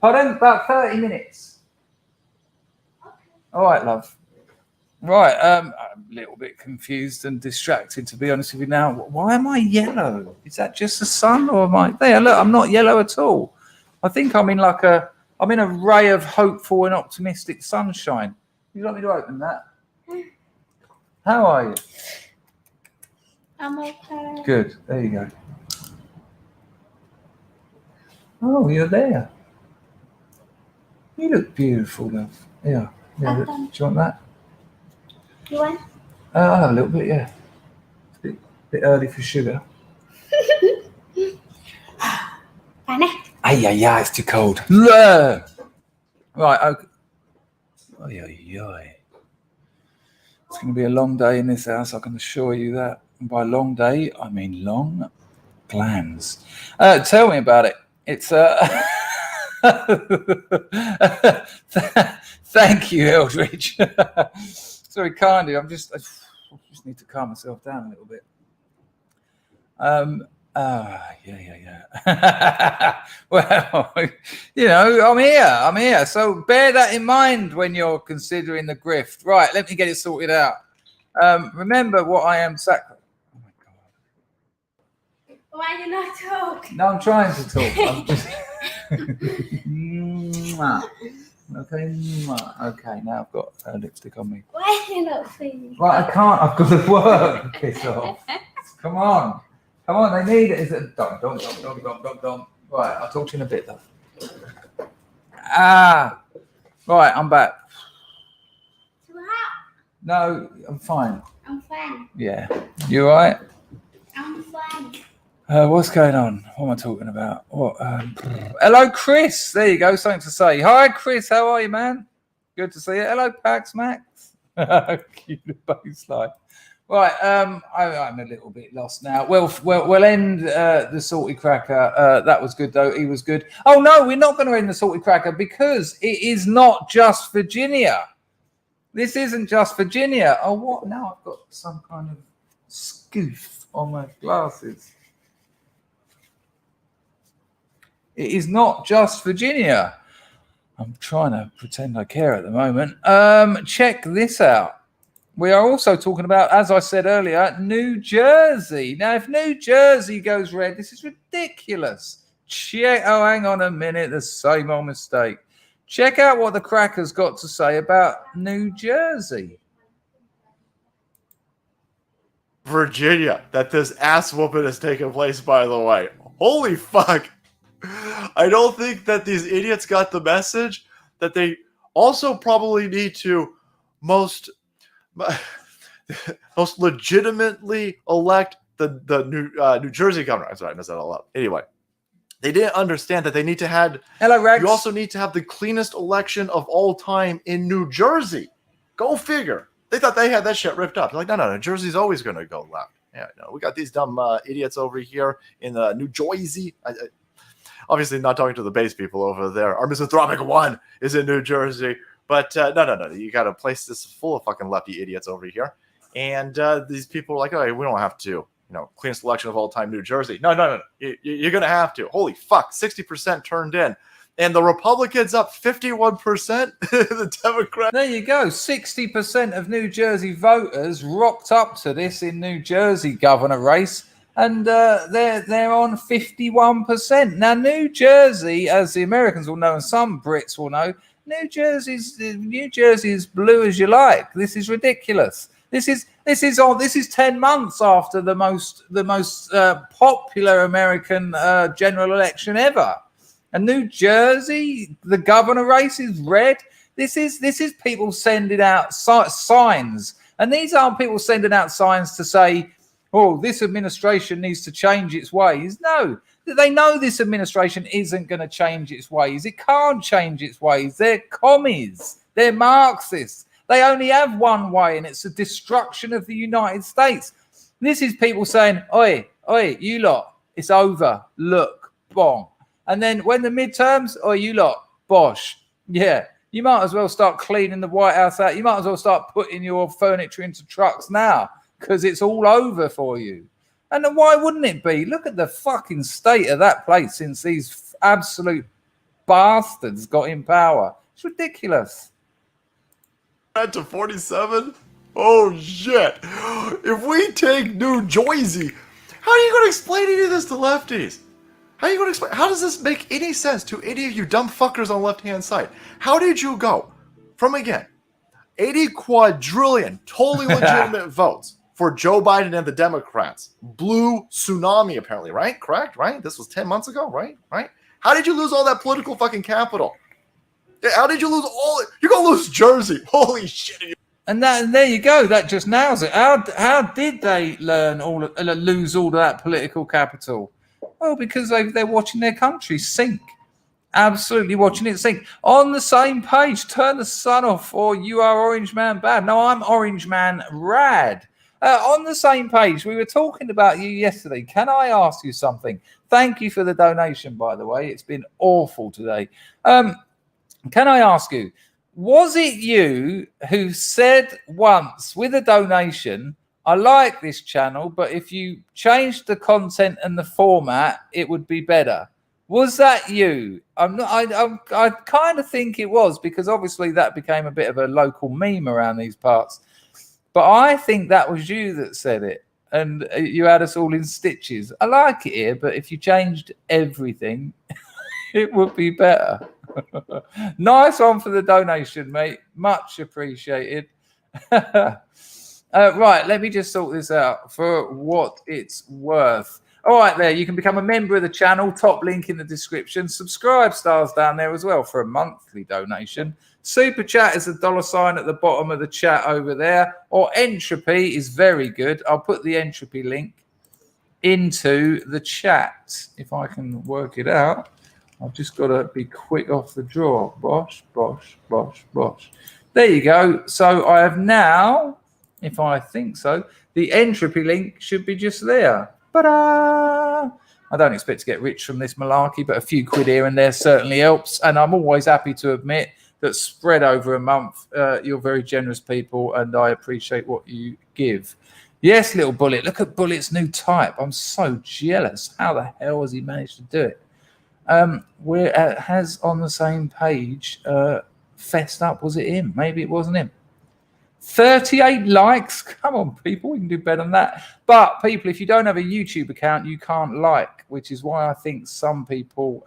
Pardon? About 30 minutes. Okay. All right, love. Right, I'm a little bit confused and distracted, to be honest with you now. Why am I yellow? Is that just the sun, or am I there? Look, I'm not yellow at all. I think I'm in I'm in a ray of hopeful and optimistic sunshine. Would you like me to open that? How are you? I'm okay. Good. There you go. Oh, you're there. You look beautiful, love. Yeah. Do you want that? You want? I'll have a little bit, yeah. It's a bit early for sugar. Fine. It's too cold. Right, okay. It's going to be a long day in this house, I can assure you that. And by long day, I mean long glands. Tell me about it. It's thank you, Eldridge. It's very kind of you. I just need to calm myself down a little bit. Yeah. Well, I'm here. So bear that in mind when you're considering the grift. Right, let me get it sorted out. Remember what I am Oh my God. Why you not talk? No, I'm trying to talk. I'm just... Okay, now I've got lipstick on me. Why you not singing? Right, I can't. I've got to work. Piss off. Come on, they need it. Is it? Don't. Right, I'll talk to you in a bit, though. Right, I'm back. Too hot. No, I'm fine. I'm fine. Yeah. You all right? I'm fine. What's going on? What am I talking about? What? Hello, Chris. There you go. Something to say. Hi, Chris. How are you, man? Good to see you. Hello, Pax Max. Cute baseline. Right. I'm a little bit lost now. We'll end the Salty Cracker. That was good, though. He was good. Oh no, we're not going to end the Salty Cracker because it is not just Virginia. This isn't just Virginia. Oh, what? Now I've got some kind of scoof on my glasses. It is not just Virginia. I'm trying to pretend I care at the moment. Check this out. We are also talking about, as I said earlier, New Jersey. Now, if New Jersey goes red, this is ridiculous. Hang on a minute. The same old mistake. Check out what the Cracker's got to say about New Jersey. Virginia, that this ass whooping has taken place, by the way. Holy fuck. I don't think that these idiots got the message that they also probably need to most legitimately elect the New Jersey governor. I'm sorry, I messed that all up. Anyway, they didn't understand that they need to have. Hello, Rex. You also need to have the cleanest election of all time in New Jersey. Go figure. They thought they had that shit ripped up. They're like, no, New Jersey's always going to go left. Yeah, no, we got these dumb idiots over here in New Jersey. Obviously, not talking to the base people over there. Our misanthropic one is in New Jersey. But no. You got a place this full of fucking lefty idiots over here. And these people are like, oh, we don't have to, clean selection of all time New Jersey. No. You're going to have to. Holy fuck, 60% turned in. And the Republicans up 51%. The Democrats. There you go. 60% of New Jersey voters rocked up to this in New Jersey governor race. And they're on 51%. Now, New Jersey, as the Americans will know and some Brits will know, New Jersey is blue as you like. This is ridiculous. This is 10 months after the most popular American general election ever. And New Jersey, the governor race is red. This is people sending out signs, and these aren't people sending out signs to say, "Oh, this administration needs to change its ways." No, they know this administration isn't going to change its ways. It can't change its ways. They're commies. They're Marxists. They only have one way, and it's the destruction of the United States. This is people saying, "Oi, you lot, it's over. Look, bong." And then when the midterms, you lot, bosh. Yeah, you might as well start cleaning the White House out. You might as well start putting your furniture into trucks now because it's all over for you. And then why wouldn't it be? Look at the fucking state of that place since these absolute bastards got in power. It's ridiculous. To 47? Oh, shit. If we take New Jersey, how are you going to explain any of this to lefties? How are you going to explain? How does this make any sense to any of you dumb fuckers on the left-hand side? How did you go from, again, 80 quadrillion totally legitimate votes for Joe Biden and the Democrats? Blue tsunami, apparently, right? Correct, right? This was 10 months ago, right? How did you lose all that political fucking capital? How did you lose all it? You're going to lose Jersey. Holy shit. And there you go. That just nails it. How did they lose all of that political capital? Well, because they're watching their country sink. Absolutely watching it sink. On the same page, turn the sun off or you are Orange Man bad. No, I'm Orange Man rad. On the same page, we were talking about you yesterday. Can I ask you something? Thank you for the donation, by the way. It's been awful today. Can I ask you, was it you who said once with a donation, I like this channel, but if you changed the content and the format, it would be better? Was that you? I kind of think it was, because obviously that became a bit of a local meme around these parts. But I think that was you that said it, and you had us all in stitches. I like it here, but if you changed everything, it would be better. Nice one for the donation, mate. Much appreciated. Right, let me just sort this out for what it's worth. All right, there, you can become a member of the channel. Top link in the description. Subscribe stars down there as well for a monthly donation. Super chat is a $sign at the bottom of the chat over there. Or entropy is very good. I'll put the entropy link into the chat if I can work it out. I've just got to be quick off the draw. Bosh, bosh, bosh, bosh. There you go. So I have now, if I think so, the entropy link should be just there. Ta-da! I don't expect to get rich from this malarkey, but a few quid here and there certainly helps. And I'm always happy to admit that spread over a month, you're very generous people, and I appreciate what you give. Yes, little Bullet. Look at Bullet's new type. I'm so jealous. How the hell has he managed to do it? Has on the same page fessed up. Was it him? Maybe it wasn't him. 38 likes. Come on, people. We can do better than that. But people, if you don't have a YouTube account, you can't like, which is why I think some people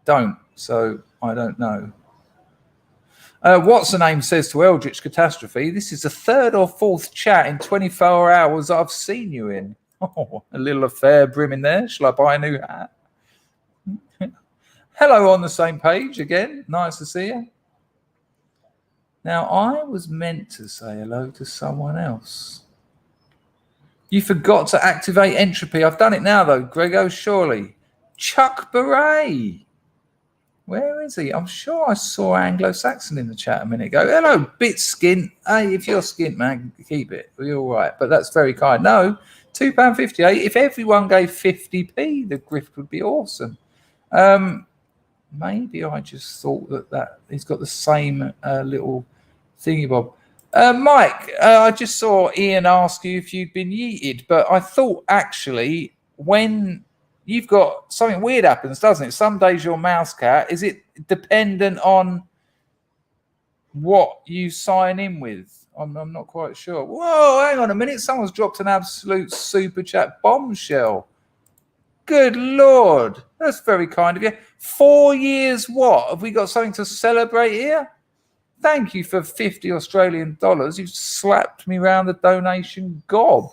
don't. So I don't know. What's the name says to Eldritch Catastrophe? This is the third or fourth chat in 24 hours I've seen you in. Oh, a little affair brimming there. Shall I buy a new hat? Hello on the same page again. Nice to see you. Now, I was meant to say hello to someone else. You forgot to activate entropy. I've done it now, though. Grego, surely. Chuck Beret. Where is he? I'm sure I saw Anglo-Saxon in the chat a minute ago. Hello, bit skint. Hey, if you're skint, man, keep it. We're all right. But that's very kind. No, £2.58. If everyone gave 50p, the grift would be awesome. Maybe I just thought that he's got the same little thingy bob. Mike, I just saw Ian ask you if you'd been yeeted, but I thought actually when you've got something weird happens, doesn't it? Some days you're mouse cat. Is it dependent on what you sign in with? I'm not quite sure. Whoa, hang on a minute. Someone's dropped an absolute super chat bombshell. Good Lord. That's very kind of you. 4 years what? Have we got something to celebrate here? Thank you for 50 Australian dollars. You've slapped me round the donation gob.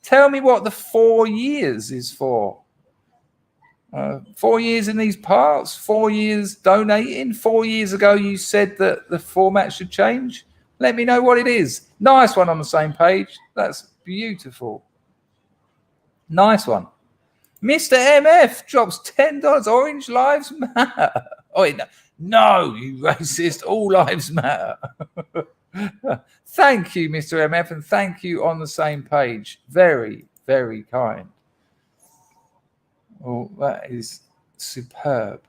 Tell me what the 4 years is for. 4 years in these parts, 4 years donating. 4 years ago, you said that the format should change. Let me know what it is. Nice one on the same page. That's beautiful. Nice one. Mr. MF drops $10. Orange lives matter. Oh, wait, no, you racist. All lives matter. Thank you, Mr. MF, and thank you on the same page. Very, very kind. Oh, that is superb.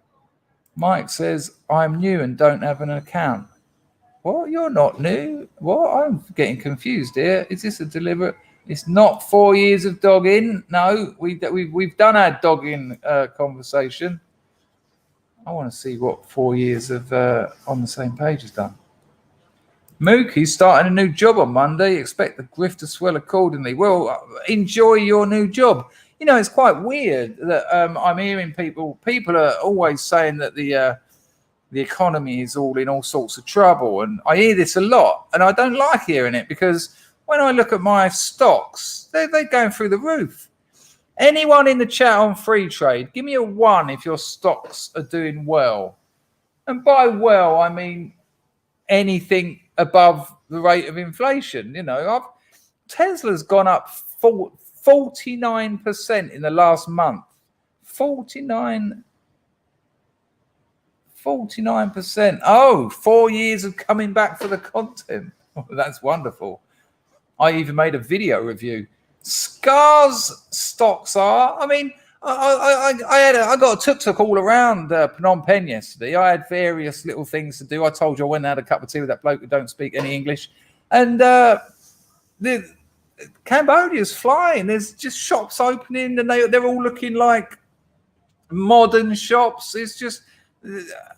Mike says, I'm new and don't have an account. What? You're not new? What? I'm getting confused here. Is this a deliberate... It's not 4 years of dogging. No, we've done our dogging conversation. I want to see what 4 years of on the same page has done. Mookie's starting a new job on Monday. Expect the grift to swell accordingly. Well, enjoy your new job. You know, it's quite weird that I'm hearing people are always saying that the economy is all in all sorts of trouble. And I hear this a lot. And I don't like hearing it because when I look at my stocks, they're going through the roof. Anyone in the chat on free trade, give me a 1 if your stocks are doing well. And by well, I mean anything above the rate of inflation. You know, Tesla's gone up 49% in the last month. 49%. Oh, 4 years of coming back for the content. Oh, that's wonderful. I even made a video review. Scars stocks are. I mean, I got a tuk-tuk all around Phnom Penh yesterday. I had various little things to do. I told you I went and had a cup of tea with that bloke who don't speak any English. And the Cambodia's flying. There's just shops opening, and they're all looking like modern shops. It's just,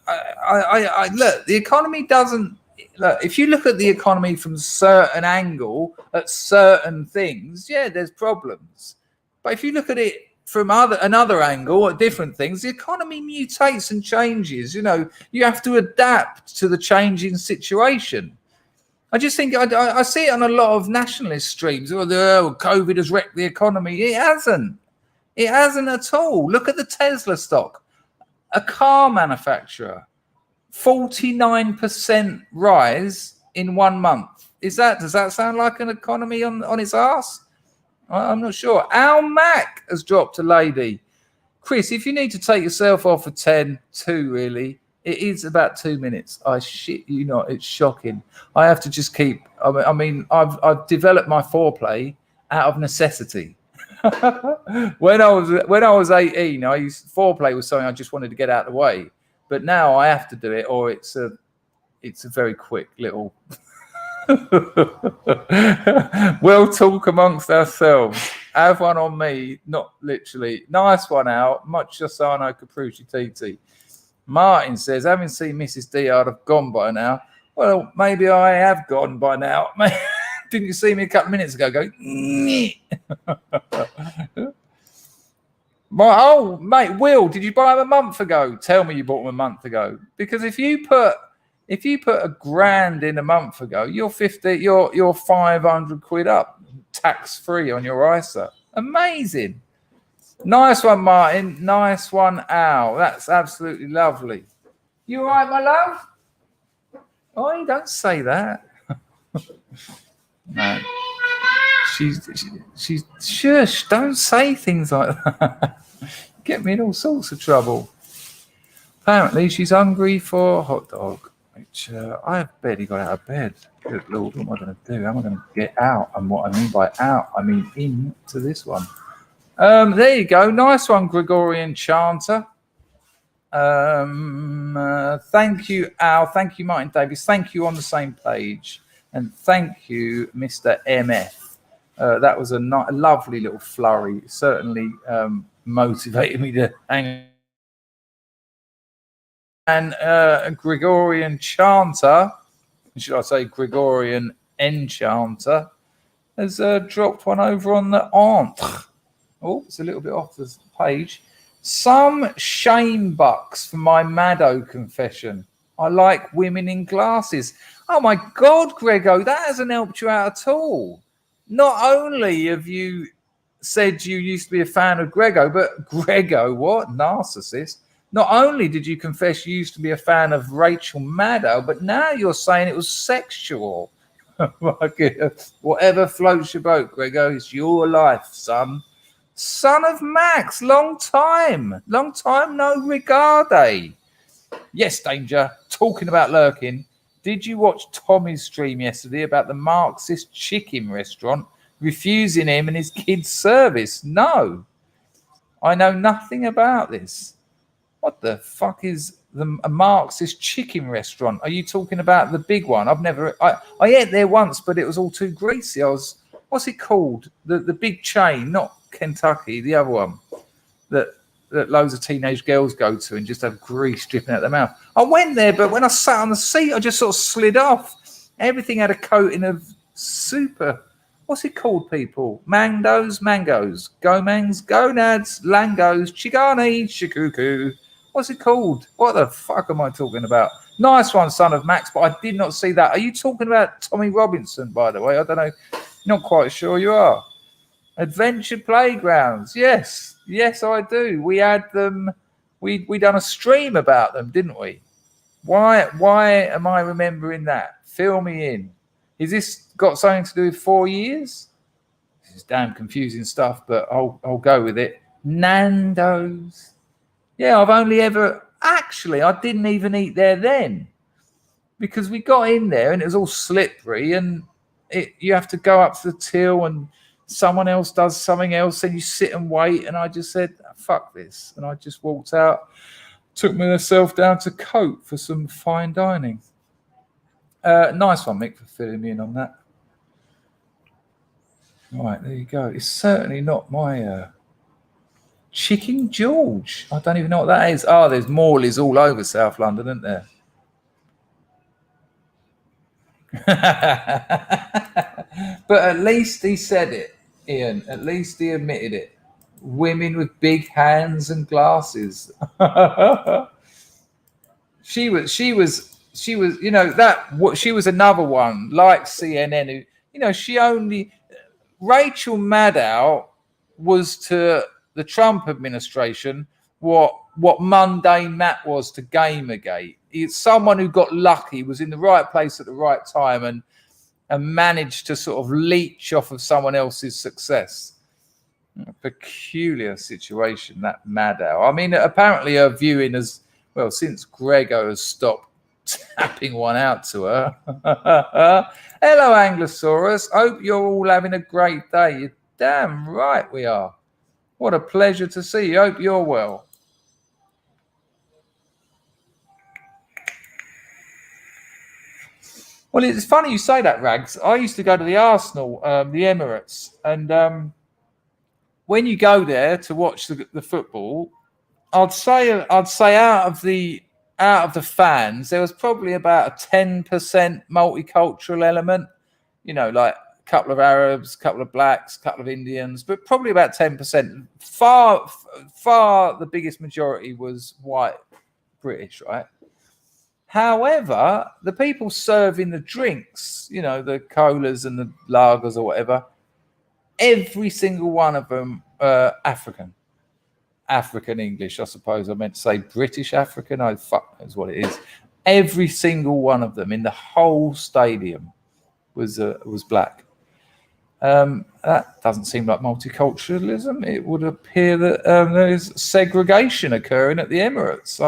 I look. The economy doesn't. Look, if you look at the economy from a certain angle at certain things, yeah, there's problems. But if you look at it from another angle at different things, the economy mutates and changes. You know, you have to adapt to the changing situation. I just think I see it on a lot of nationalist streams. Oh, COVID has wrecked the economy. It hasn't. It hasn't at all. Look at the Tesla stock, a car manufacturer. 49% rise in 1 month. Does that sound like an economy on its arse? I'm not sure. Al Mac has dropped a lady. Chris, if you need to take yourself off for 2 really, it is about 2 minutes. I shit you not, it's shocking. I have to just keep. I mean, I've developed my foreplay out of necessity. When I was 18, foreplay was something I just wanted to get out of the way. But now I have to do it, or it's a very quick little. We'll talk amongst ourselves. Have one on me, not literally. Nice one out. Much Josano Caprucci TT. Martin says, having seen Mrs. D, I'd have gone by now. Well, maybe I have gone by now. Didn't you see me a couple of minutes ago go? Oh, mate, Will, did you buy them a month ago? Tell me you bought them a month ago. Because if you put $1,000 in a month ago, you're 500 quid up, tax free on your ISA. Amazing. Nice one, Martin. Nice one, Al. That's absolutely lovely. You all right, my love? Oh, you don't say that. No. She's shush, don't say things like that. Get me in all sorts of trouble. Apparently, she's hungry for a hot dog, which I've barely got out of bed. Good Lord, what am I going to do? How am I going to get out? And what I mean by out, I mean into this one. There you go. Nice one, Gregorian chanter. Thank you, Al. Thank you, Martin Davis. Thank you on the same page. And thank you, Mr. MF. That was a lovely little flurry. It certainly motivated me to hang. And Gregorian chanter, should I say Gregorian enchanter, has dropped one over on the entre. Oh, it's a little bit off the page. Some shame bucks for my Maddo confession. I like women in glasses. Oh my God, Grego, that hasn't helped you out at all. Not only have you said you used to be a fan of Grego, but Grego, what? Narcissist. Not only did you confess you used to be a fan of Rachel Maddow, but now you're saying it was sexual. Whatever floats your boat, Grego, it's your life, son. Son of Max, long time no regarde. Yes, Danger, talking about lurking, did you watch Tommy's stream yesterday about the Marxist chicken restaurant refusing him and his kids service? No, I know nothing about this. What the fuck is a Marxist chicken restaurant? Are you talking about the big one? I ate there once, but it was all too greasy. What's it called? The big chain, not Kentucky, the other one that loads of teenage girls go to and just have grease dripping out their mouth. I went there, but when I sat on the seat, I just sort of slid off. Everything had a coating of super. What's it called, people? Mangoes, gomangs, gonads, langos, chigani, shikuku. What's it called? What the fuck am I talking about? Nice one, son of Max, but I did not see that. Are you talking about Tommy Robinson, by the way? I don't know. Not quite sure you are. Adventure Playgrounds. Yes, I do. We had them. We done a stream about them, didn't we? Why am I remembering that? Fill me in. Is this got something to do with 4 years? This is damn confusing stuff, but I'll go with it. Nando's. Yeah, I've only ever actually I didn't even eat there then because we got in there and it was all slippery and you have to go up to the till and someone else does something else and you sit and wait, and I just said fuck this and I just walked out, took myself down to Cote for some fine dining. Nice one, Mick, for filling me in on that. All right, there you go. It's certainly not my Chicken George. I don't even know what that is. Oh, there's Morley's all over South London, isn't there? But at least he said it, Ian. At least he admitted it. Women with big hands and glasses. She was, you know, she was another one like CNN who, you know, Rachel Maddow was to the Trump administration what mundane Matt was to Gamergate. It's someone who got lucky, was in the right place at the right time and managed to sort of leech off of someone else's success. A peculiar situation, that Maddow. I mean, apparently her viewing has, well, since Grego has stopped tapping one out to her. Hello, Anglosaurus. Hope you're all having a great day. You're damn right we are. What a pleasure to see you. Hope you're well. Well, it's funny you say that, Rags. I used to go to the Arsenal, the Emirates, and when you go there to watch the football, I'd say out of the fans, there was probably about a 10% multicultural element. You know, like a couple of Arabs, a couple of blacks, a couple of Indians, but probably about 10%. Far the biggest majority was white British, right? However, the people serving the drinks, you know, the colas and the lagers or whatever, every single one of them African English, I suppose. I meant to say British African. Oh, fuck knows what it is. Every single one of them in the whole stadium was black. That doesn't seem like multiculturalism. It would appear that there is segregation occurring at the Emirates.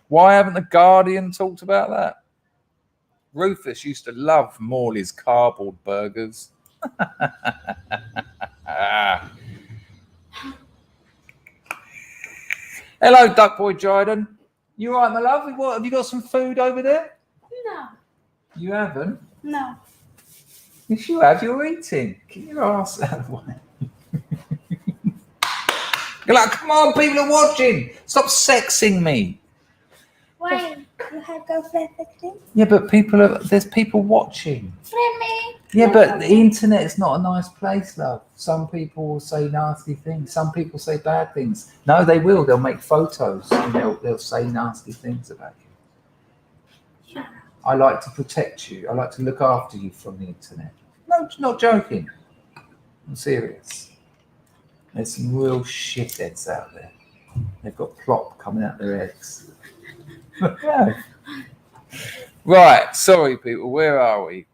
Why haven't the Guardian talked about that? Rufus used to love Morley's cardboard burgers. Hello, Duck Boy Dryden. You all right, my love? What, have you got some food over there? No. You haven't? No. Yes, you have. You're eating. Get your ass out of the way. You're like, come on, people are watching. Stop sexing me. Why? You have girlfriend sexting? Yeah, but there's people watching. Friend me. Yeah, but the internet is not a nice place, love. Some people will say nasty things. Some people say bad things. No, they will. They'll make photos and they'll say nasty things about you. Sure. I like to protect you. I like to look after you from the internet. No, not joking. I'm serious. There's some real shitheads out there. They've got plop coming out their eggs. Right, sorry people, where are we?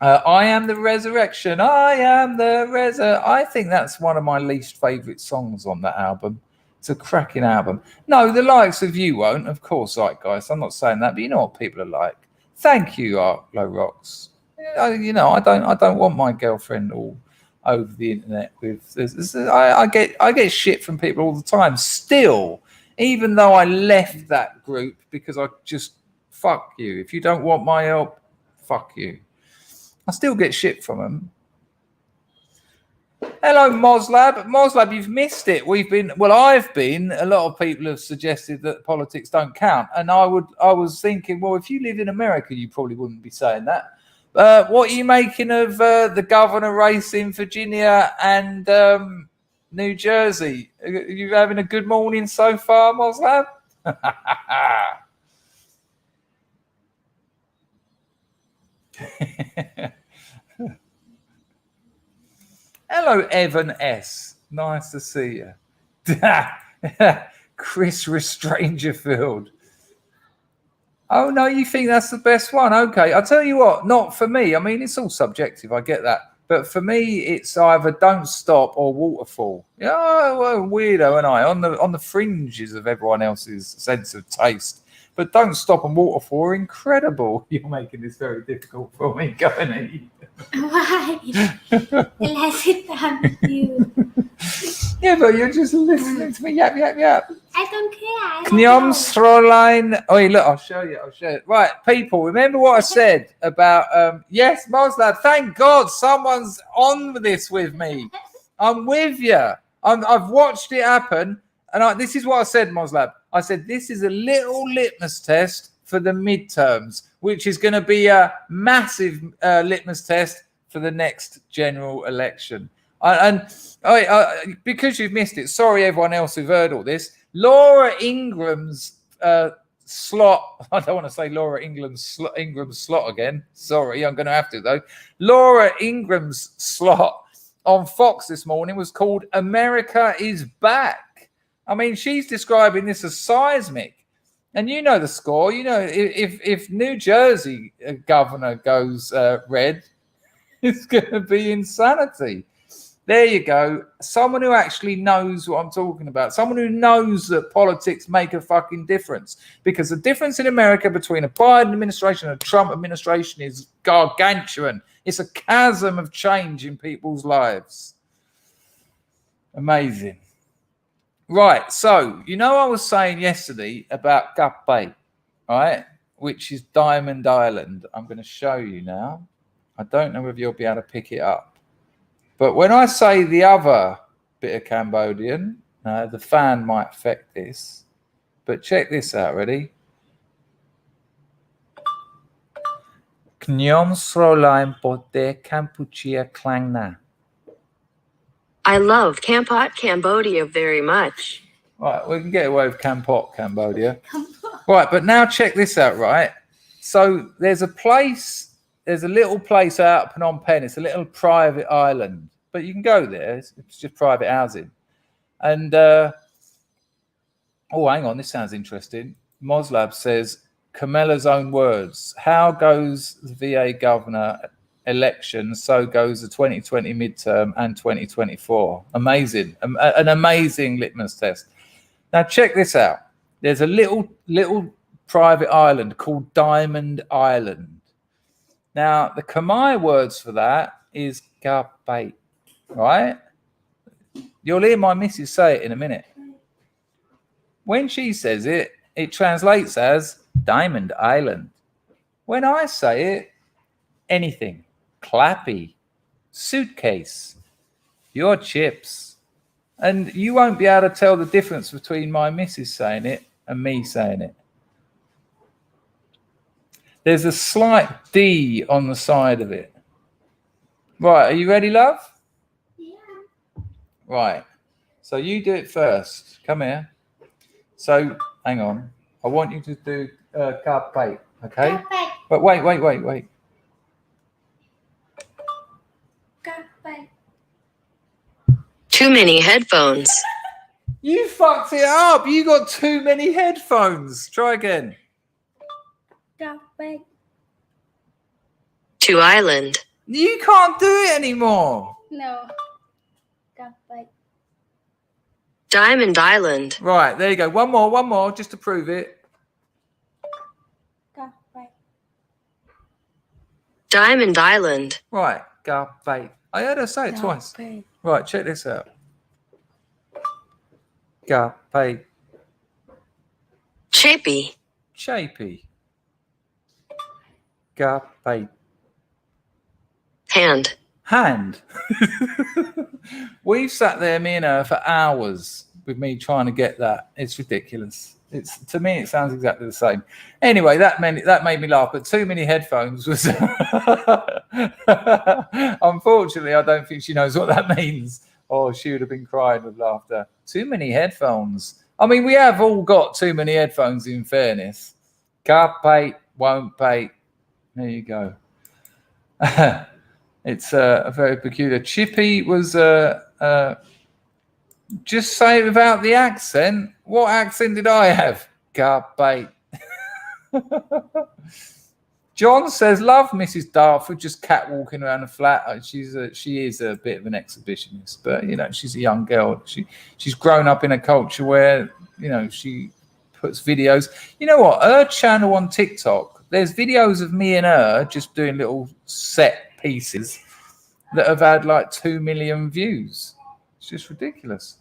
I am the resurrection. I am the I think that's one of my least favourite songs on that album. It's a cracking album. No, the likes of you won't, of course, like guys. I'm not saying that, but you know what people are like. Thank you, Low Rocks. You know, I don't want my girlfriend all over the internet with this. I get shit from people all the time. Still, even though I left that group because I just fuck you. If you don't want my help, fuck you. I still get shit from them. Hello, Moslab. Moslab, you've missed it. I've been. A lot of people have suggested that politics don't count, and I was thinking, well, if you lived in America, you probably wouldn't be saying that. What are you making of the governor race in Virginia and New Jersey? Are you having a good morning so far, Moslab? Hello, Evan S. Nice to see you. Chris Restrangerfield. Oh, no, you think that's the best one? Okay, I'll tell you what, not for me. I mean, it's all subjective, I get that. But for me, it's either Don't Stop or Waterfall. Yeah, well, weirdo, and I on the fringes of everyone else's sense of taste. But Don't Stop and Waterfall are incredible. You're making this very difficult for me. Go and eat. Why? Let's sit down with you. Yeah, but you're just listening to me. Yap, yap, yap. I don't care. Knyom Stroline. Oh, look, I'll show you. Right, people, remember what I said about, yes, Moslab, thank God someone's on this with me. I'm with you. I've watched it happen. And this is what I said, Moslab. I said, this is a little litmus test for the midterms, which is going to be a massive litmus test for the next general election. Because you've missed it, sorry everyone else who've heard all this, Laura Ingram's slot, I don't want to say Laura Ingram's slot again. Sorry, I'm going to have to, though. Laura Ingram's slot on Fox this morning was called America is Back. I mean, she's describing this as seismic. And you know the score. You know, if New Jersey governor goes red, it's going to be insanity. There you go. Someone who actually knows what I'm talking about. Someone who knows that politics make a fucking difference. Because the difference in America between a Biden administration and a Trump administration is gargantuan. It's a chasm of change in people's lives. Amazing. Right, so, you know I was saying yesterday about Gappe, right, which is Diamond Island. I'm going to show you now. I don't know if you'll be able to pick it up. But when I say the other bit of Cambodian, the fan might affect this. But check this out, ready? Knyom Sroline Pote Kampuchea Klangna. I love Kampot, Cambodia very much. Right, we can get away with Kampot, Cambodia. Right, but now check this out, right? So there's a little place out of Phnom Penh. It's a little private island, but you can go there. It's just private housing. And, hang on, this sounds interesting. Moslab says, Kamela's own words. How goes the VA governor election, so goes the 2020 midterm and 2024. Amazing. An amazing litmus test. Now check this out. There's a little private island called Diamond Island. Now the Khmer words for that is Gabait, right? You'll hear my missus say it in a minute. When she says it, it translates as Diamond Island. When I say it, anything, clappy, suitcase, your chips. And you won't be able to tell the difference between my missus saying it and me saying it. There's a slight D on the side of it. Right, are you ready, love? Yeah. Right. So you do it first. Come here. So, hang on. I want you to do carpet, okay? Carpet. But wait. Carpet. Too many headphones. You fucked it up. You got too many headphones. Try again. Carpet. To island. You can't do it anymore. No. Carpet. Diamond Island. Right, there you go. One more, just to prove it. Carpet. Diamond Island. Right, carpet. I heard her say it twice. Carpet. Right, check this out. Carpet. Chapey. Shapey. Carpet. Hand. Hand. We've sat there, me and her, for hours with me trying to get that. It's ridiculous. It's, to me, it sounds exactly the same. Anyway, that made me laugh. But too many headphones was. Unfortunately, I don't think she knows what that means, or she would have been crying with laughter. Too many headphones. I mean, we have all got too many headphones. In fairness, can't pay, won't pay. There you go. It's a very peculiar. Chippy was just say it without the accent. What accent did I have? Garbait. John says, "Love Mrs. Dartford, just catwalking around the flat." She is a bit of an exhibitionist, but you know she's a young girl. She's grown up in a culture where she puts videos. You know what? Her channel on TikTok. There's videos of me and her just doing little set pieces that have had like 2 million views. It's just ridiculous.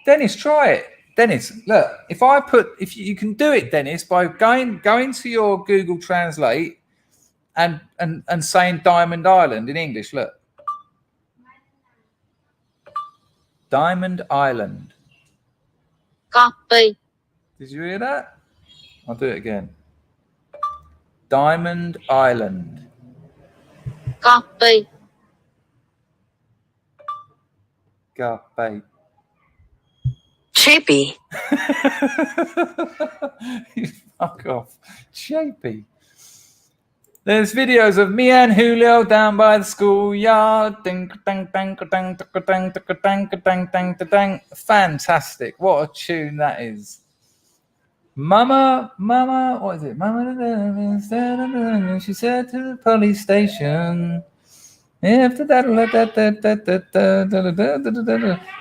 Dennis, try it. Dennis, look, if you can do it, Dennis, by going to your Google Translate and saying Diamond Island in English. Look, Diamond Island. Copy. Did you hear that? I'll do it again. Diamond Island. Copy. Garpay. Chapey. You fuck off. Shapey. There's videos of me and Julio down by the schoolyard. Ding, dang, dang, dang, dang, dang, dang, dang. Fantastic. What a tune that is. Mama, what is it? Mama, she said to the police station. After that,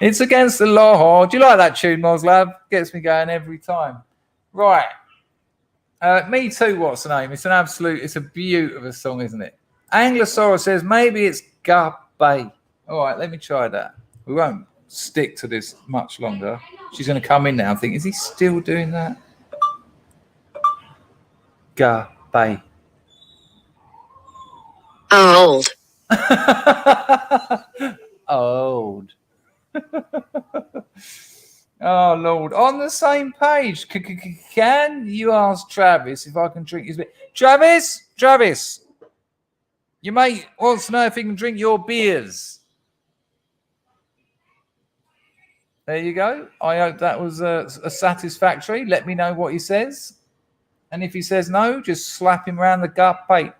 it's against the law. Do you like that tune, Moslab? Gets me going every time. Right. Me Too, what's the name? It's a beaut of a song, isn't it? Anglosaurus says maybe it's Garbay. All right, let me try that. We won't stick to this much longer. She's going to come in now and think, is he still doing that? Garbay. Old. Old. Oh Lord! On the same page, can you ask Travis if I can drink his beer? Travis, your mate wants to know if he can drink your beers. There you go. I hope that was a satisfactory. Let me know what he says, and if he says no, just slap him around the gut pate.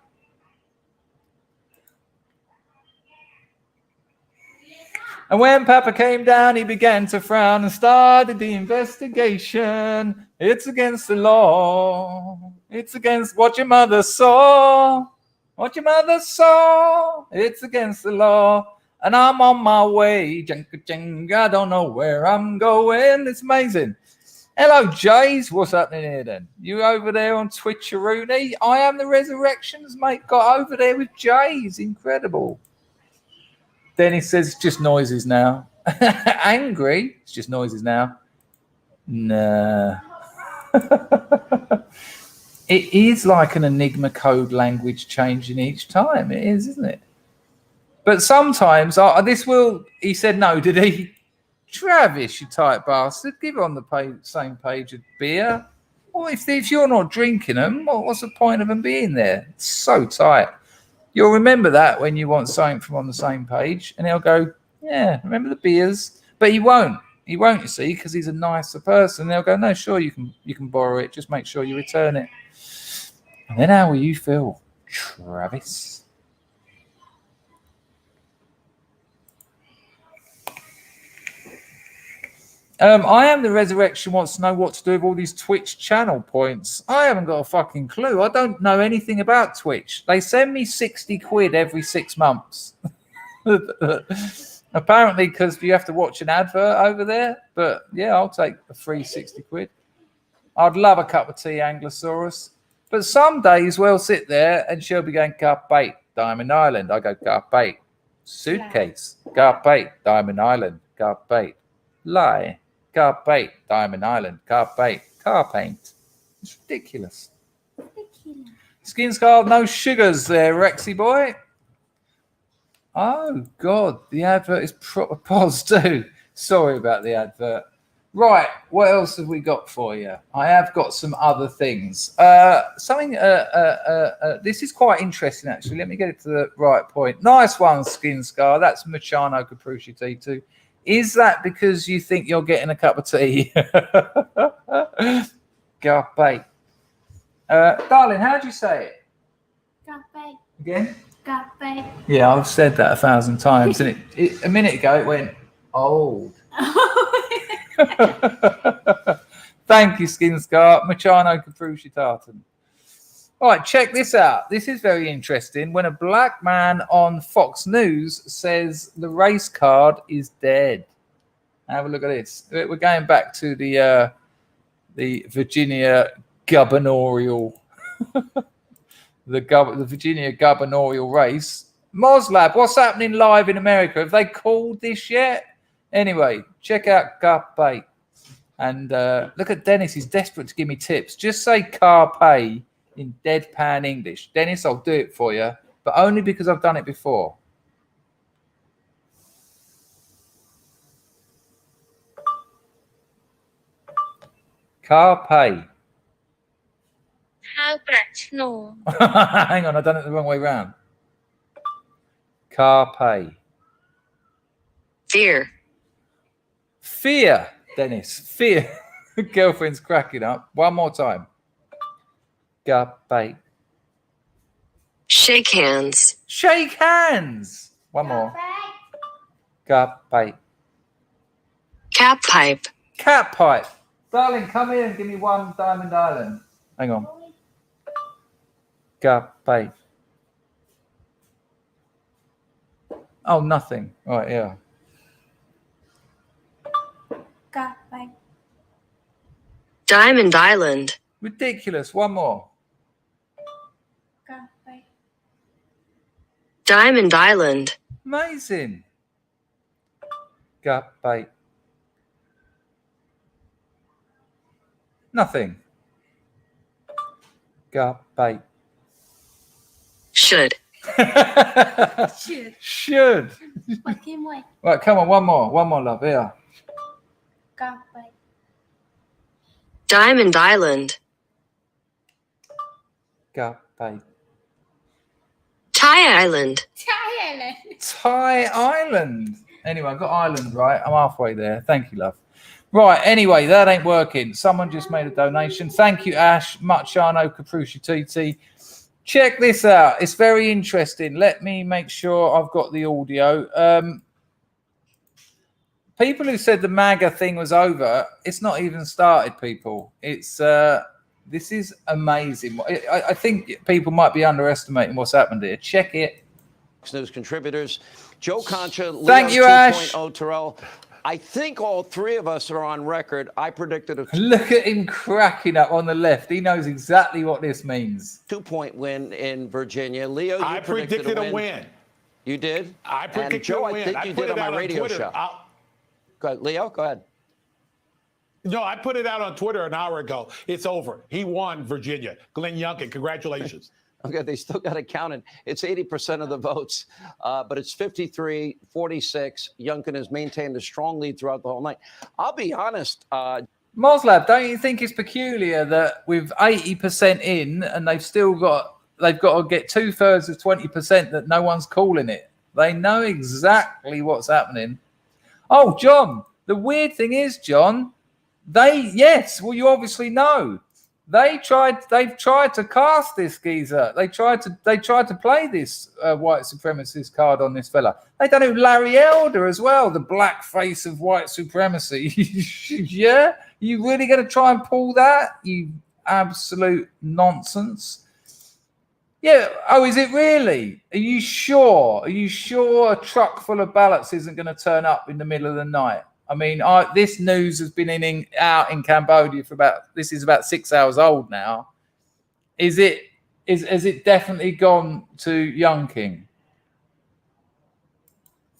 And when Papa came down, he began to frown and started the investigation. It's against the law. It's against what your mother saw. What your mother saw. It's against the law. And I'm on my way. I don't know where I'm going. It's amazing. Hello, Jays. What's happening here then? You over there on Twitch, Rooney? I am the Resurrections, mate. Got over there with Jays. Incredible. Then he says, it's just noises now. Angry. It's just noises now. Nah. It is like an Enigma code language changing each time. It is, isn't it? But sometimes he said no, did he? Travis, you tight bastard, give on the same page of beer. Well, if you're not drinking them, what's the point of them being there? It's so tight. You'll remember that when you want something from on the same page, and he'll go, yeah, remember the beers? But he won't. He won't, you see, because he's a nicer person. And they'll go, no, sure, you can borrow it. Just make sure you return it. And then how will you feel, Travis? I am the Resurrection wants to know what to do with all these Twitch channel points. I haven't got a fucking clue. I don't know anything about Twitch. They send me 60 quid every 6 months. Apparently because you have to watch an advert over there. But yeah, I'll take a free 60 quid. I'd love a cup of tea, Anglosaurus. But some days we'll sit there and she'll be going, Carpate, Diamond Island. I go, Carpate. Suitcase. Carpate, Diamond Island. Carpate. Lie. Carpate, Diamond Island, Carpate, car paint. It's ridiculous. Skin scar, no sugars there, Rexy boy. Oh, God, the advert is proper pos too. Sorry about the advert. Right, what else have we got for you? I have got some other things. This is quite interesting, actually. Let me get it to the right point. Nice one, Skin Scar. That's Machano Caprusci T2. Is that because you think you're getting a cup of tea? Garpe. Darling, how do you say it? Garpe. Again? Garpe. Yeah, I've said that 1,000 times. And it a minute ago, it went old. Thank you, Skin Scar. Machano Caprusci Tartan. All right, check this out. This is very interesting. When a black man on Fox News says the race card is dead. Have a look at this. We're going back to the Virginia gubernatorial, the Virginia gubernatorial race. Moslab, what's happening live in America? Have they called this yet? Anyway, check out Carpe. And look at Dennis. He's desperate to give me tips. Just say Carpe in deadpan English. Dennis, I'll do it for you, but only because I've done it before. Carpe. Hang on, I've done it the wrong way round. Carpe. Fear. Fear, Dennis. Fear. Girlfriend's cracking up. One more time. Carpe. Shake hands. Shake hands. One more. Carpe. Cat pipe. Cat pipe. Darling, come here and give me one Diamond Island. Hang on. Carpe. Oh, nothing. Right, yeah. Garpe. Diamond Island. Ridiculous. One more. Garpe. Diamond Island. Amazing. Carpe. Nothing. Carpe. Should. Should. Right, come on, one more, love. Here. Garpe. Diamond Island. Carpe. Thai Island. Thai Island. Anyway, I've got Ireland right. I'm halfway there. Thank you, love. Right, anyway, that ain't working. Someone just made a donation. Thank you, Ash. Machano Caprusci TT. Check this out. It's very interesting. Let me make sure I've got the audio. people who said the MAGA thing was over, it's not even started, people. It's this is amazing. I think people might be underestimating what's happened here. Check it. News contributors, Joe Concha, Leo Thank you, Ash. 2.0 Terrell. I think all three of us are on record. I predicted a Look at him cracking up on the left. He knows exactly what this means. 2-point win in Virginia. Leo, you I predicted a win. You did? I predicted Joe, a win. I think you did on my radio show. Go ahead, Leo, go ahead. No, I put it out on Twitter an hour ago. It's over. He won Virginia. Glenn Youngkin, congratulations. Okay, they still got it counted. It's 80% of the votes, but it's 53-46. Youngkin has maintained a strong lead throughout the whole night. I'll be honest. Moslab, don't you think it's peculiar that with 80% in and they've got to get 2/3 of 20% that no one's calling it? They know exactly what's happening. Oh, John, the weird thing is, John, you obviously know. They've tried to cast this geezer. They tried to play this white supremacist card on this fella. They done it with Larry Elder as well, the black face of white supremacy. Yeah? You really going to try and pull that? You absolute nonsense. Yeah. Oh, is it really? Are you sure? Are you sure a truck full of ballots isn't going to turn up in the middle of the night? I mean, this news has been out in Cambodia for this is about 6 hours old now. Has it definitely gone to Youngkin?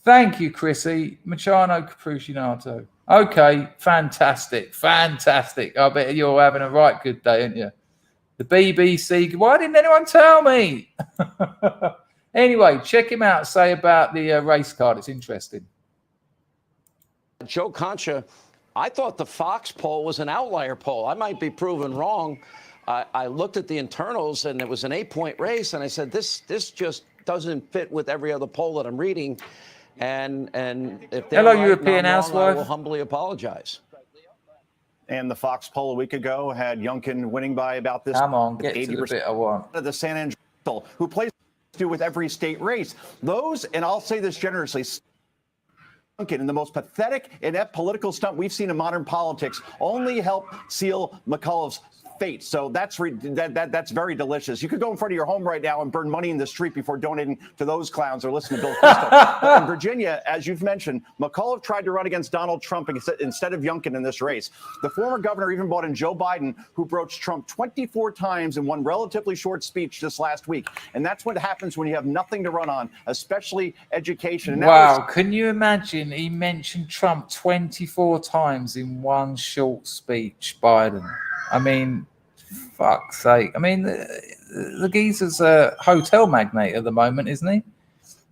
Thank you, Chrissy. Machano Caprucinato. Okay, fantastic. I bet you're having a right good day, aren't you? The BBC. Why didn't anyone tell me? Anyway, check him out. Say about the race card. It's interesting. Joe Concha, I thought the Fox poll was an outlier poll. I might be proven wrong. I looked at the internals, and it was an 8-point race, and I said, this just doesn't fit with every other poll that I'm reading. And if they're Hello, right, European I housewife. will humbly apologize. And the Fox poll a week ago had Youngkin winning by about this. Come on, get to the bit I want. Of the San Andreas, who plays to do with every state race. Those, and I'll say this generously, in the most pathetic, inept political stunt we've seen in modern politics, only help seal McAuliffe's fate. So that's very delicious. You could go in front of your home right now and burn money in the street before donating to those clowns or listen to Bill Kristol. But in Virginia, as you've mentioned, McAuliffe tried to run against Donald Trump instead of Youngkin in this race. The former governor even brought in Joe Biden, who broached Trump 24 times in one relatively short speech just last week. And that's what happens when you have nothing to run on, especially education. And wow, can you imagine? He mentioned Trump 24 times in one short speech, Biden. I mean, fuck's sake. I mean, the geezer's a hotel magnate at the moment, isn't he?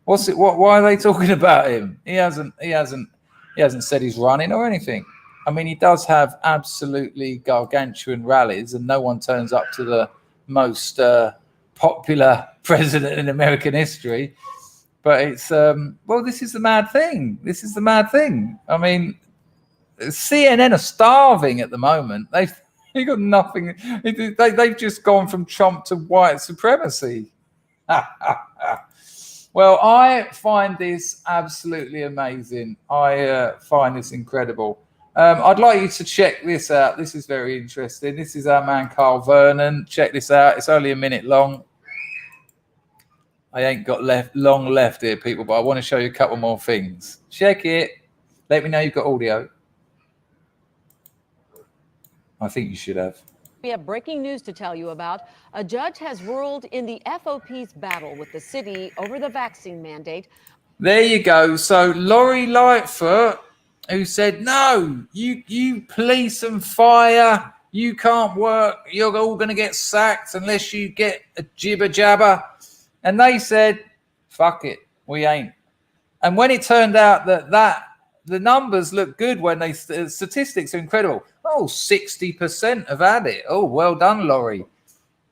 Why are they talking about him? He hasn't said he's running or anything. I mean, he does have absolutely gargantuan rallies, and no one turns up to the most popular president in American history. But it's this is the mad thing. I mean, CNN are starving at the moment. They've got nothing. They've just gone from Trump to white supremacy. Well, I find this absolutely amazing. I find this incredible. I'd like you to check this out. This is very interesting. This is our man Carl Vernon. Check this out. It's only a minute long. I ain't got long left here, people, but I want to show you a couple more things. Check it. Let me know you've got audio. I think you should have. We have breaking news to tell you about. A judge has ruled in the FOP's battle with the city over the vaccine mandate. There you go. So Lori Lightfoot, who said, no, you police and fire, you can't work, you're all going to get sacked unless you get a jibber jabber. And they said, fuck it, we ain't. And when it turned out that the numbers look good, when statistics are incredible. Oh, 60% have had it. Oh, well done, Laurie.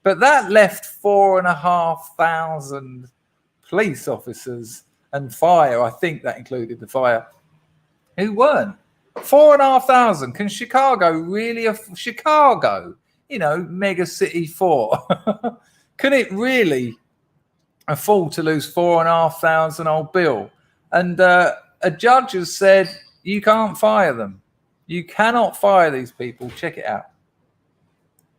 But that left 4,500 police officers and fire. I think that included the fire, who weren't. 4,500. Can Chicago really? Chicago, mega city 4. Can it really afford to lose 4,500 old bill? And a judge has said, You can't fire them. You cannot fire these people. Check it out.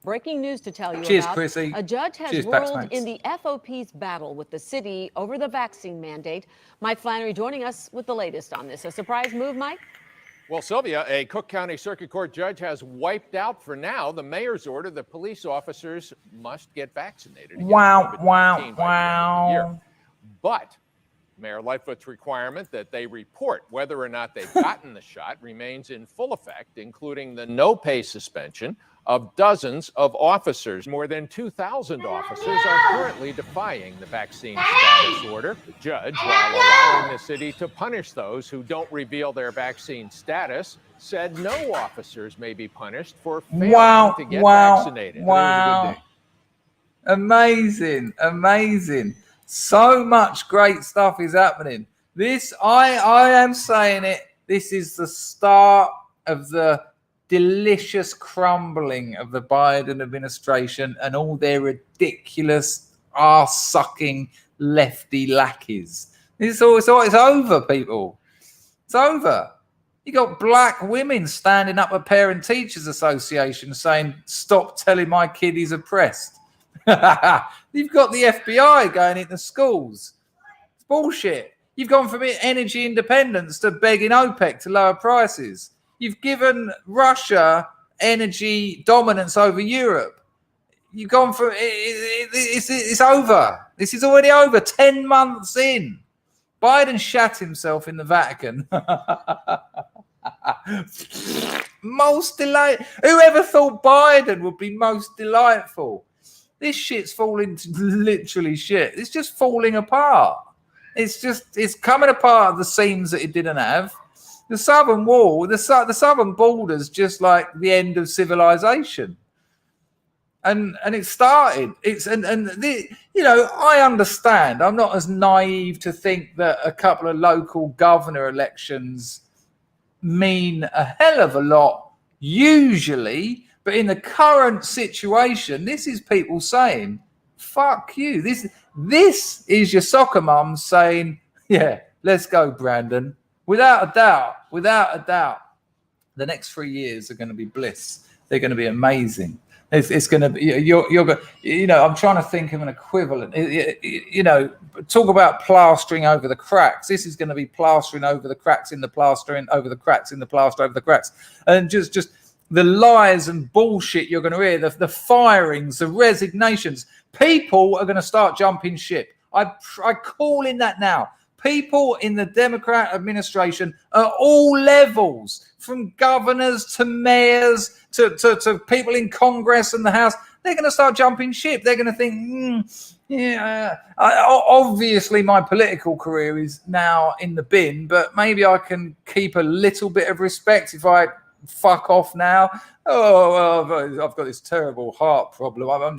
Breaking news to tell you Cheers, about. Chrissy. A judge has Cheers, ruled Paxmates. in the FOP's battle with the city over the vaccine mandate. Mike Flannery joining us with the latest on this. A surprise move, Mike? Well, Sylvia, a Cook County Circuit Court judge has wiped out for now the mayor's order that police officers must get vaccinated. Wow, against wow, COVID-19 by the end of the wow. year. But Mayor Lightfoot's requirement that they report whether or not they've gotten the shot remains in full effect, including the no-pay suspension of dozens of officers. More than 2,000 officers are currently defying the vaccine status order. The judge, while allowing the city to punish those who don't reveal their vaccine status, said no officers may be punished for failing to get vaccinated. Wow. Amazing, amazing. So much great stuff is happening. This, I am saying it, this is the start of the delicious crumbling of the Biden administration and all their ridiculous arse-sucking lefty lackeys. It's over, people. It's over. You got black women standing up at Parent Teachers Association saying, "Stop telling my kid he's oppressed." You've got the FBI going into schools. It's bullshit. You've gone from energy independence to begging OPEC to lower prices. You've given Russia energy dominance over Europe. You've gone from it's over. This is already over. 10 months in, Biden shat himself in the Vatican. Most delight. Whoever thought Biden would be most delightful? This shit's falling to literally shit. It's just falling apart. It's coming apart at the seams that it didn't have. The southern wall, the southern border's just like the end of civilization. And it started. I understand. I'm not as naive to think that a couple of local governor elections mean a hell of a lot usually, but in the current situation, this is people saying, "Fuck you." This is your soccer mum saying, "Yeah, let's go, Brandon." Without a doubt, the next 3 years are going to be bliss. They're going to be amazing. It's going to be, I'm trying to think of an equivalent. Talk about plastering over the cracks. This is going to be plastering over the cracks in the plastering over the cracks in the plaster over the cracks. And just the lies and bullshit you're going to hear, the firings, the resignations. People are going to start jumping ship. I call in that now. People in the Democrat administration at all levels, from governors to mayors to people in Congress and the House, they're going to start jumping ship. They're going to think, obviously my political career is now in the bin, but maybe I can keep a little bit of respect if I fuck off now. Oh, well, I've got this terrible heart problem. I'm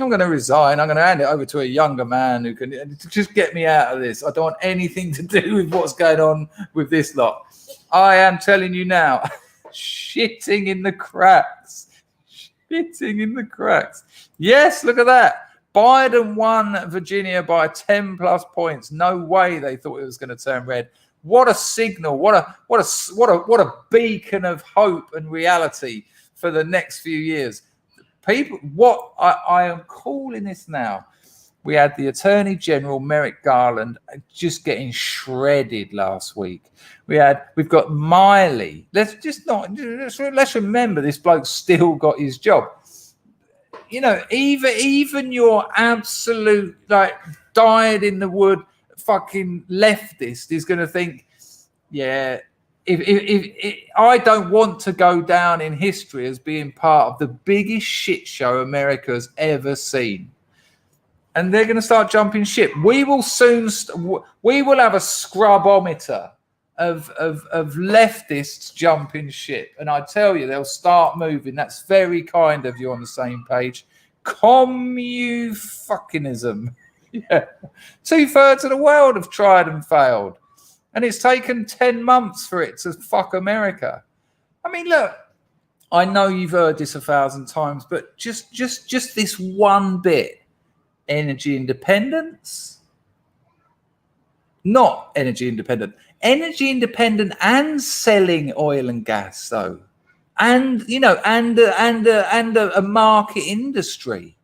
going to resign. I'm going to hand it over to a younger man who can just get me out of this. I don't want anything to do with what's going on with this lot. I am telling you now, shitting in the cracks. Shitting in the cracks. Yes, look at that. Biden won Virginia by 10 plus points. No way they thought it was going to turn red. What a signal! What a beacon of hope and reality for the next few years. People, what I am calling this now. We had the Attorney General Merrick Garland just getting shredded last week. We've got Miley. Let's remember this bloke still got his job. Even your absolute dyed in the wood fucking leftist is going to think, yeah, if I don't want to go down in history as being part of the biggest shit show America's ever seen. And they're going to start jumping ship. We will soon, we will have a scrubometer of leftists jumping ship. And I tell you, they'll start moving. That's very kind of you on the same page. Commu-fuckingism. Yeah. 2/3 of the world have tried and failed. And it's taken 10 months for it to fuck America. I mean, look, I know you've heard this 1,000 times, but just this one bit. Energy independence, not energy independent. Energy independent and selling oil and gas, though, and a market industry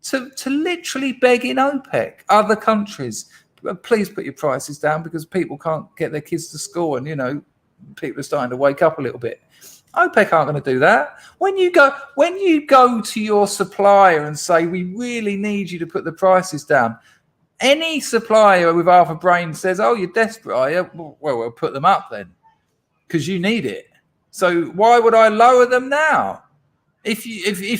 to literally begging OPEC, other countries, please put your prices down because people can't get their kids to school, and people are starting to wake up a little bit. OPEC aren't going to do that. When you go to your supplier and say, we really need you to put the prices down, any supplier with half a brain says, oh, you're desperate, are you? Well, we'll put them up then because you need it. So why would I lower them now? If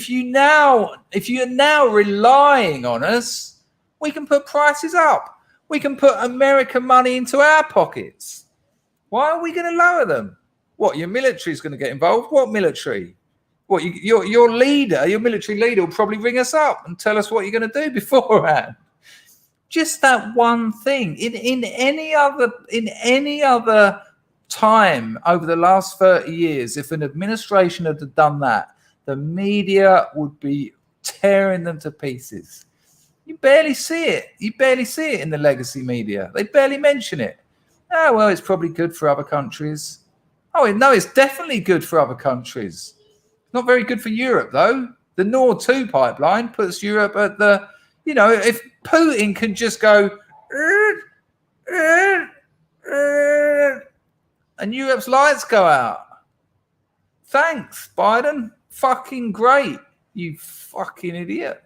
you're now relying on us, we can put prices up. We can put American money into our pockets. Why are we going to lower them? What, your military is going to get involved? What military? What, your leader, your military leader will probably ring us up and tell us what you're going to do beforehand. Just that one thing. In any other time over the last 30 years, if an administration had done that, the media would be tearing them to pieces. You barely see it. You barely see it in the legacy media. They barely mention it. Oh, well, it's probably good for other countries. Oh, no, it's definitely good for other countries. Not very good for Europe, though. The Nord 2 pipeline puts Europe at the, if Putin can just go, and Europe's lights go out. Thanks, Biden. Fucking great, you fucking idiot.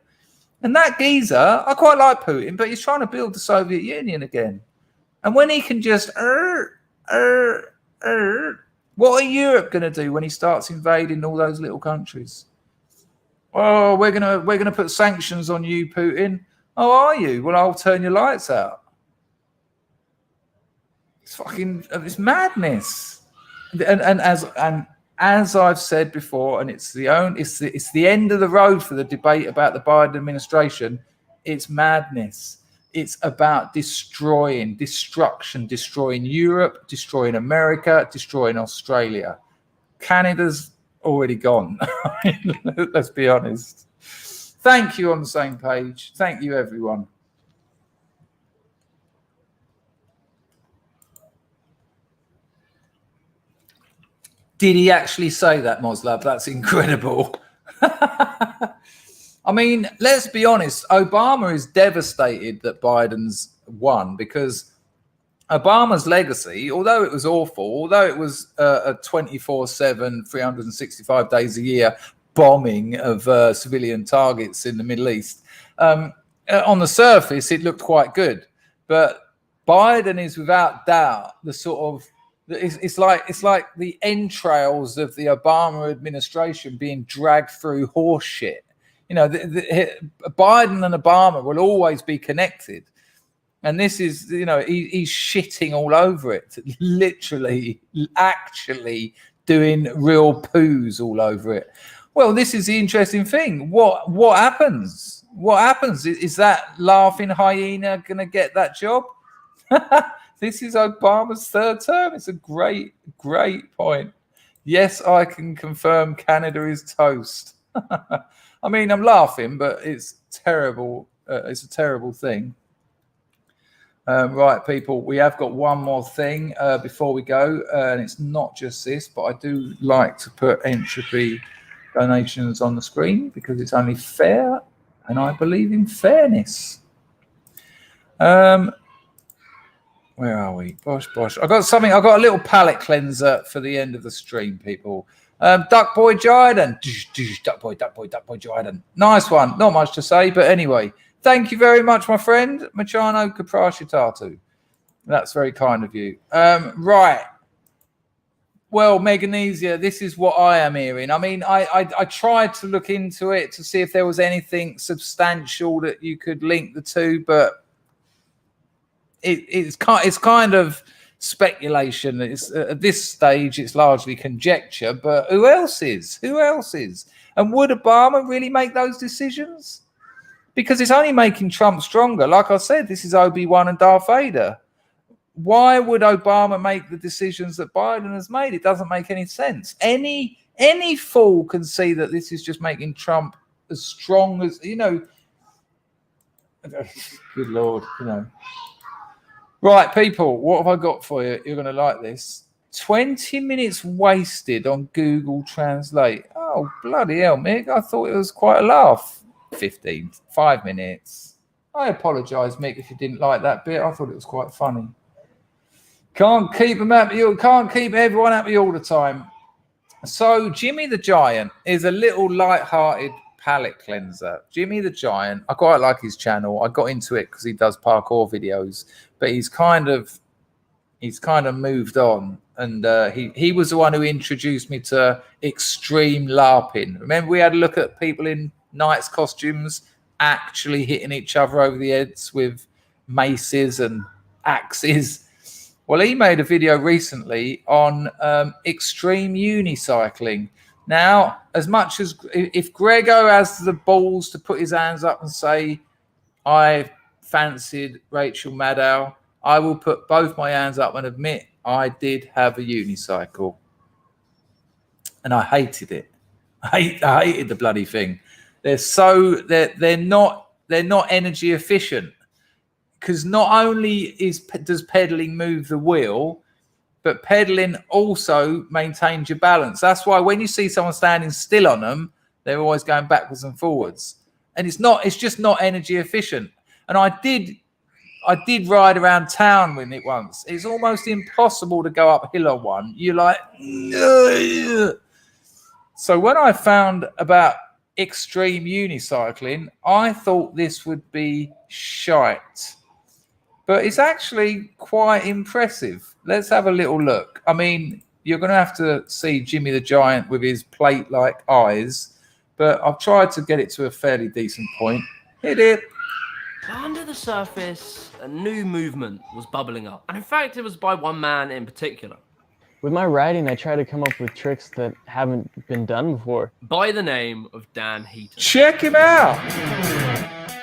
And that geezer, I quite like Putin, but he's trying to build the Soviet Union again. And when he can just, what are Europe going to do when he starts invading all those little countries? Oh, we're gonna put sanctions on you, Putin. Oh, are you? Well, I'll turn your lights out. It's madness. And as I've said before, and it's the end of the road for the debate about the Biden administration. It's madness. It's about destruction, destroying Europe, destroying America, destroying Australia. Canada's already gone. Let's be honest. Thank you, on the same page. Thank you, everyone. Did he actually say that, Moslab? That's incredible. I mean, let's be honest. Obama is devastated that Biden's won because Obama's legacy, although it was awful, although it was a 24/7, 365 days a year bombing of civilian targets in the Middle East, on the surface, it looked quite good. But Biden is without doubt the sort of, it's like the entrails of the Obama administration being dragged through horse shit. Biden and Obama will always be connected. And this is, he's shitting all over it, literally, actually doing real poos all over it. Well, this is the interesting thing. What happens? What happens? Is that laughing hyena going to get that job? This is Obama's third term. It's a great, great point. Yes, I can confirm Canada is toast. I mean, I'm laughing, but it's terrible. It's a terrible thing. Right, people, we have got one more thing before we go, and it's not just this, but I do like to put entropy donations on the screen because it's only fair, and I believe in fairness. Where are we? Bosh. I got a little palate cleanser for the end of the stream, people. Duck Boy Jiden. Duck Boy Jiden. Nice one. Not much to say, but anyway. Thank you very much, my friend. Machano Kaprashitatu. That's very kind of you. Right. Well, Meganesia, this is what I am hearing. I mean, I tried to look into it to see if there was anything substantial that you could link the two, but it's kind of speculation. It's at this stage, it's largely conjecture. But who else is? And would Obama really make those decisions? Because it's only making Trump stronger. Like I said, this is Obi-Wan and Darth Vader. Why would Obama make the decisions that Biden has made? It doesn't make any sense. Any fool can see that this is just making Trump as strong as, good Lord, Right, people, what have I got for you? You're going to like this. 20 minutes wasted on Google Translate. Oh, bloody hell, Mick. I thought it was quite a laugh. 5 minutes. I apologise, Mick, if you didn't like that bit. I thought it was quite funny. Can't keep them happy. Can't keep everyone happy all the time. So Jimmy the Giant is a little light-hearted palate cleanser. Jimmy the Giant, I quite like his channel. I got into it because he does parkour videos, but he's kind of moved on. And he was the one who introduced me to extreme LARPing. Remember, we had a look at people in knights costumes actually hitting each other over the heads with maces and axes. Well, he made a video recently on extreme unicycling. Now, as much as if Grego has the balls to put his hands up and say, I fancied Rachel Maddow, I will put both my hands up and admit I did have a unicycle. And I hated it. I hated the bloody thing. They're not energy efficient. Because not only does pedaling move the wheel, but pedaling also maintains your balance. That's why when you see someone standing still on them, they're always going backwards and forwards. And it's just not energy efficient. And I did ride around town with it once. It's almost impossible to go uphill on one. You're like, ugh. So when I found about extreme unicycling, I thought this would be shite. But it's actually quite impressive. Let's have a little look. I mean, you're going to have to see Jimmy the Giant with his plate-like eyes, but I've tried to get it to a fairly decent point. Hit it. Under the surface, a new movement was bubbling up. And in fact, it was by one man in particular. With my writing, I try to come up with tricks that haven't been done before. By the name of Dan Heaton. Check him out.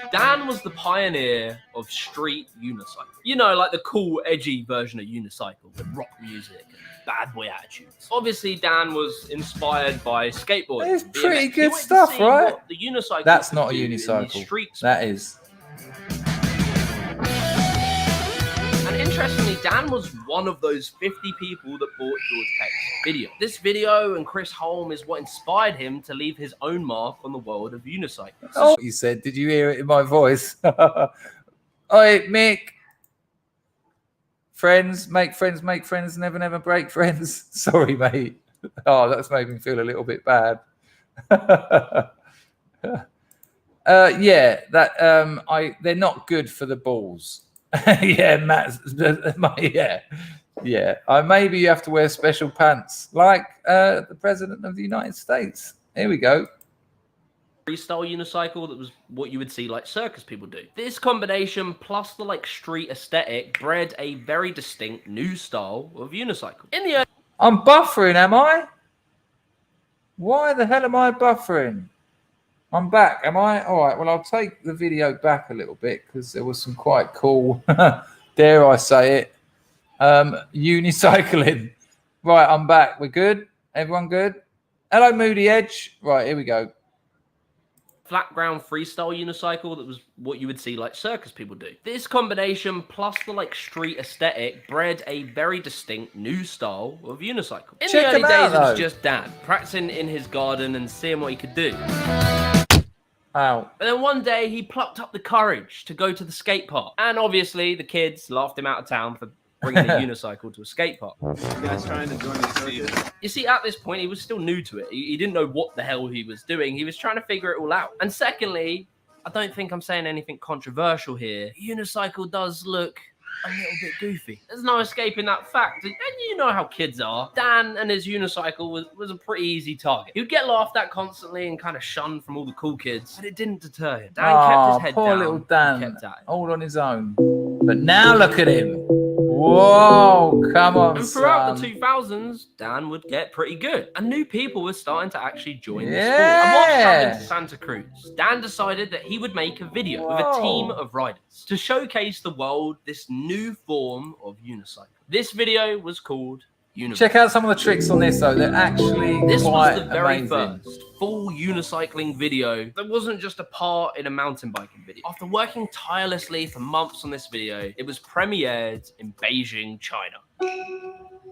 Dan was the pioneer of street unicycle. You know, like the cool, edgy version of unicycle with rock music and bad boy attitudes. Obviously, Dan was inspired by skateboarding. It's pretty good stuff, right? The unicycle. That's not a unicycle. That is. And interestingly, Dan was one of those 50 people that bought George Peck's video. This video and Chris Holm is what inspired him to leave his own mark on the world of unicycling. Oh, you said, did you hear it in my voice? Oi, Mick. Friends, make friends, never, never break friends. Sorry, mate. Oh, that's made me feel a little bit bad. Yeah, that they're not good for the balls. Yeah, Matt. Yeah. Maybe you have to wear special pants, like the President of the United States. Here we go. Freestyle unicycle, that was what you would see like circus people do. This combination plus the like street aesthetic bred a very distinct new style of unicycle. I'm buffering, am I? Why the hell am I buffering? I'm back, am I? All right, well, I'll take the video back a little bit because there was some quite cool, dare I say it, unicycling. Right, I'm back. We're good? Everyone good? Hello, Moody Edge. Right, here we go. Flat ground freestyle unicycle, that was what you would see like circus people do. This combination plus the like street aesthetic bred a very distinct new style of unicycle. In the early days, it was just Dan practicing in his garden and seeing what he could do. Ow. But then one day he plucked up the courage to go to the skate park. And obviously the kids laughed him out of town for bringing a unicycle to a skate park. You guys trying to join the circus? You see, at this point, he was still new to it. He didn't know what the hell he was doing. He was trying to figure it all out. And secondly, I don't think I'm saying anything controversial here. Unicycle does look a little bit goofy. There's no escaping that fact. And you know how kids are. Dan and his unicycle was a pretty easy target. He'd get laughed at constantly and kind of shunned from all the cool kids. But it didn't deter him. Dan kept his head down. Poor little Dan, all on his own. But now look at him. Whoa, come on, and throughout the 2000s, Dan would get pretty good. And new people were starting to actually join the sport. And while traveling to Santa Cruz, Dan decided that he would make a video with a team of riders to showcase the world this new form of unicycle. This video was called universe. Check out some of the tricks on this though. They're actually This quite was the very amazing. first full unicycling video that wasn't just a part in a mountain biking video. After working tirelessly for months on this video, it was premiered in Beijing, China.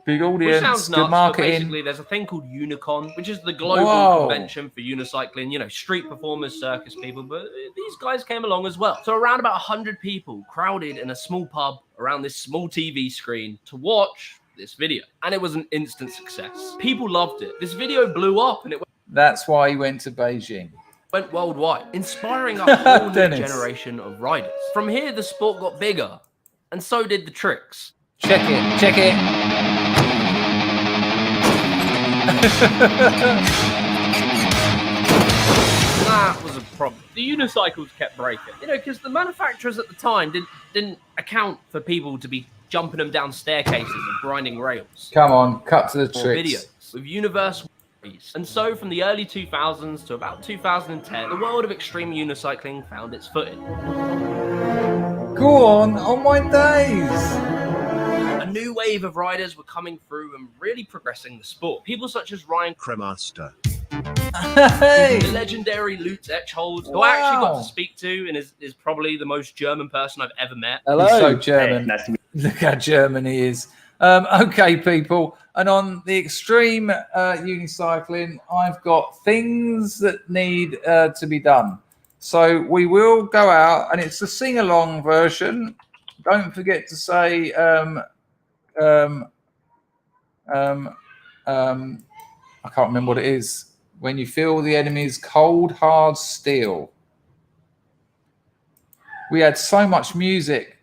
Big Which audience, sounds good nuts, but marketing. basically there's a thing called Unicon, which is the global Whoa. convention for unicycling, you know, street performers, circus people, but these guys came along as well. So around about 100 people crowded in a small pub around this small TV screen to watch this video. And it was an instant success. People loved it. This video blew up and it That's why he went to Beijing. went worldwide, inspiring a whole new Dennis. generation of riders. From here, the sport got bigger, and so did the tricks. Check it, check it. That was a problem. The unicycles kept breaking. You know, because the manufacturers at the time didn't account for people to be jumping them down staircases and grinding rails. Come on, cut to the Or tricks. videos with universal. And so from the early 2000s to about 2010, the world of extreme unicycling found its footing. Go on my days. A new wave of riders were coming through and really progressing the sport. People such as Ryan Cremaster. Hey. the legendary Lutz Eschholz, who I actually got Wow. to speak to and is probably the most German person I've ever met. He's so German. Look how German he is. Okay, people. And on the extreme unicycling, I've got things that need to be done. So we will go out, and it's the sing-along version. Don't forget to say I can't remember what it is. When you feel the enemy's cold, hard steel. We had so much music.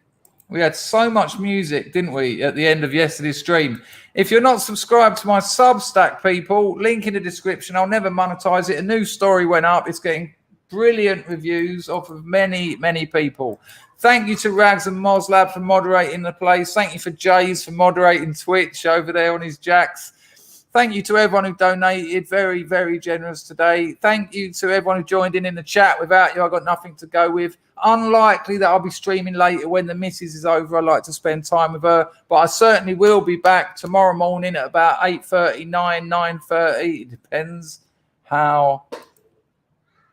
We had so much music, didn't we, at the end of yesterday's stream? If you're not subscribed to my Substack, people, link in the description. I'll never monetize it. A new story went up. It's getting brilliant reviews off of many, many people. Thank you to Rags and Moslab for moderating the place. Thank you for Jays for moderating Twitch over there on his jacks. Thank you to everyone who donated. Very, very generous today. Thank you to everyone who joined in the chat. Without you, I got nothing to go with. Unlikely that I'll be streaming later when the missus is over. I like to spend time with her. But I certainly will be back tomorrow morning at about 8:30, 9:30. It depends how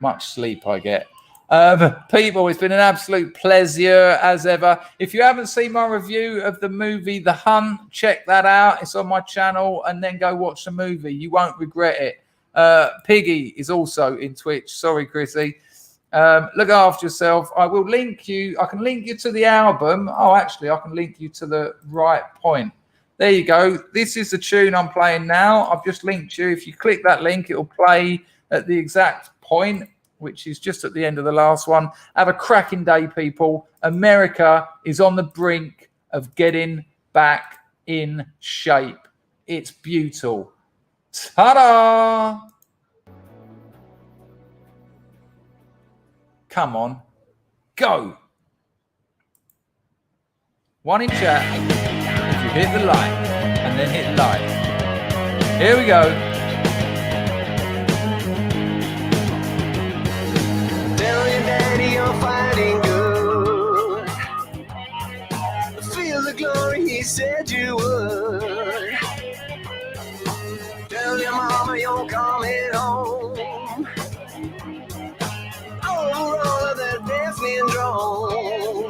much sleep I get. People, it's been an absolute pleasure as ever. If you haven't seen my review of the movie The Hunt, check that out. It's on my channel, and then go watch the movie. You won't regret it. Piggy is also in Twitch. Sorry, Chrissy. Look after yourself. I will link you. I can link you to the album. Oh, actually, I can link you to the right point. There you go. This is the tune I'm playing now. I've just linked you. If you click that link, it'll play at the exact point, which is just at the end of the last one. Have a cracking day, people. America is on the brink of getting back in shape. It's beautiful. Ta-da! Come on. Go. One in chat. If you hit the like, and then hit like. Here we go. Tell your daddy you're fighting good. Feel the glory he said you would. Tell your mama you're coming home. Over all of that deafening drone.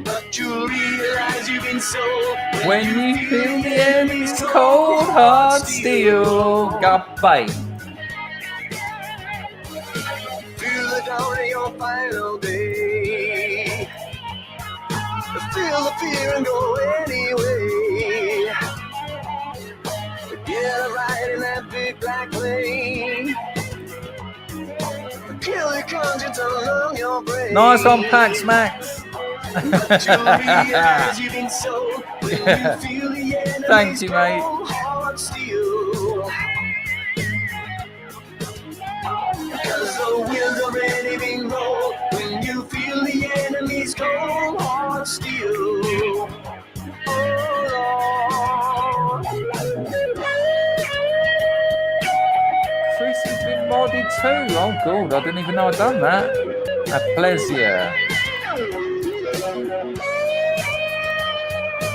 But you realize you've been so. When you feel the enemy's cold, hard steel. Got bite. Feel the dawn of your final day. Feel the fear and go anyway. Get a ride in that big black plane. Kill your conscience along your brain. Nice on Pax Max. But you realize you've been so. When you feel the enemy's Thank you, mate. cold, hard steel. Cause the wheels already been rolled. When you feel the enemy's cold, hard steel. Oh, Lord. Chris has been modded too. Oh, God. I didn't even know I'd done that. A pleasure.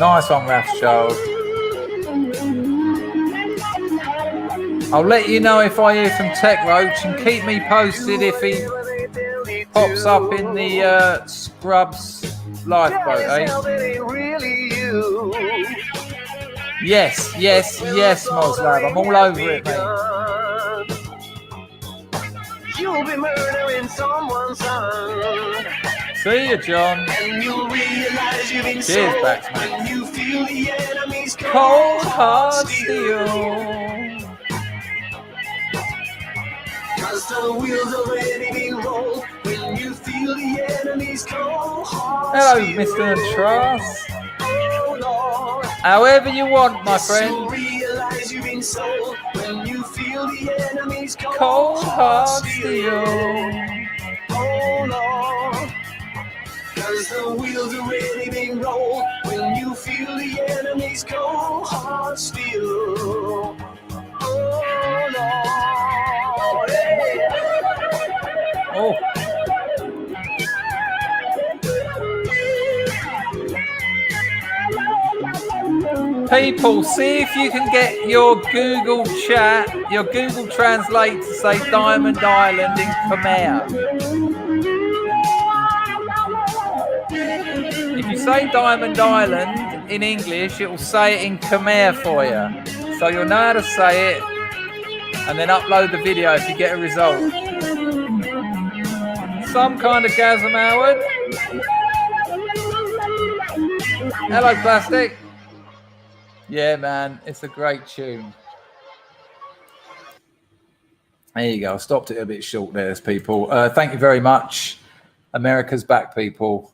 Nice one, Raff Child. I'll let you know if I hear from Tech Roach, and keep me posted if he pops up in the Scrubs lifeboat, eh? Yes, Moslab. I'm all over it, mate. You'll be murdering someone's son. See you, John. And you'll realize you've been Cheers, sold Baxman. when you feel the enemy's Cold hard steel. Cause the wheels already been rolled when you feel the enemy's cold hard Hello, steel. Mr. Truss. Oh, Lord. However you want, my friend. You'll realize you've been sold when you feel the enemy's Cold hard steel. Oh, Lord. Cause the wheels already been rolled when you feel the enemy's cold hard steel. Oh, Lord. Hey. Oh. People, see if you can get your Google chat, your Google Translate to say Diamond Island in Khmer. If you say Diamond Island in English, it will say it in Khmer for you. So you'll know how to say it, and then upload the video if you get a result. Some kind of gasm, Howard. Hello, Plastic. Yeah, man, it's a great tune. There you go. I stopped it a bit short there, people. Thank you very much. America's back, people.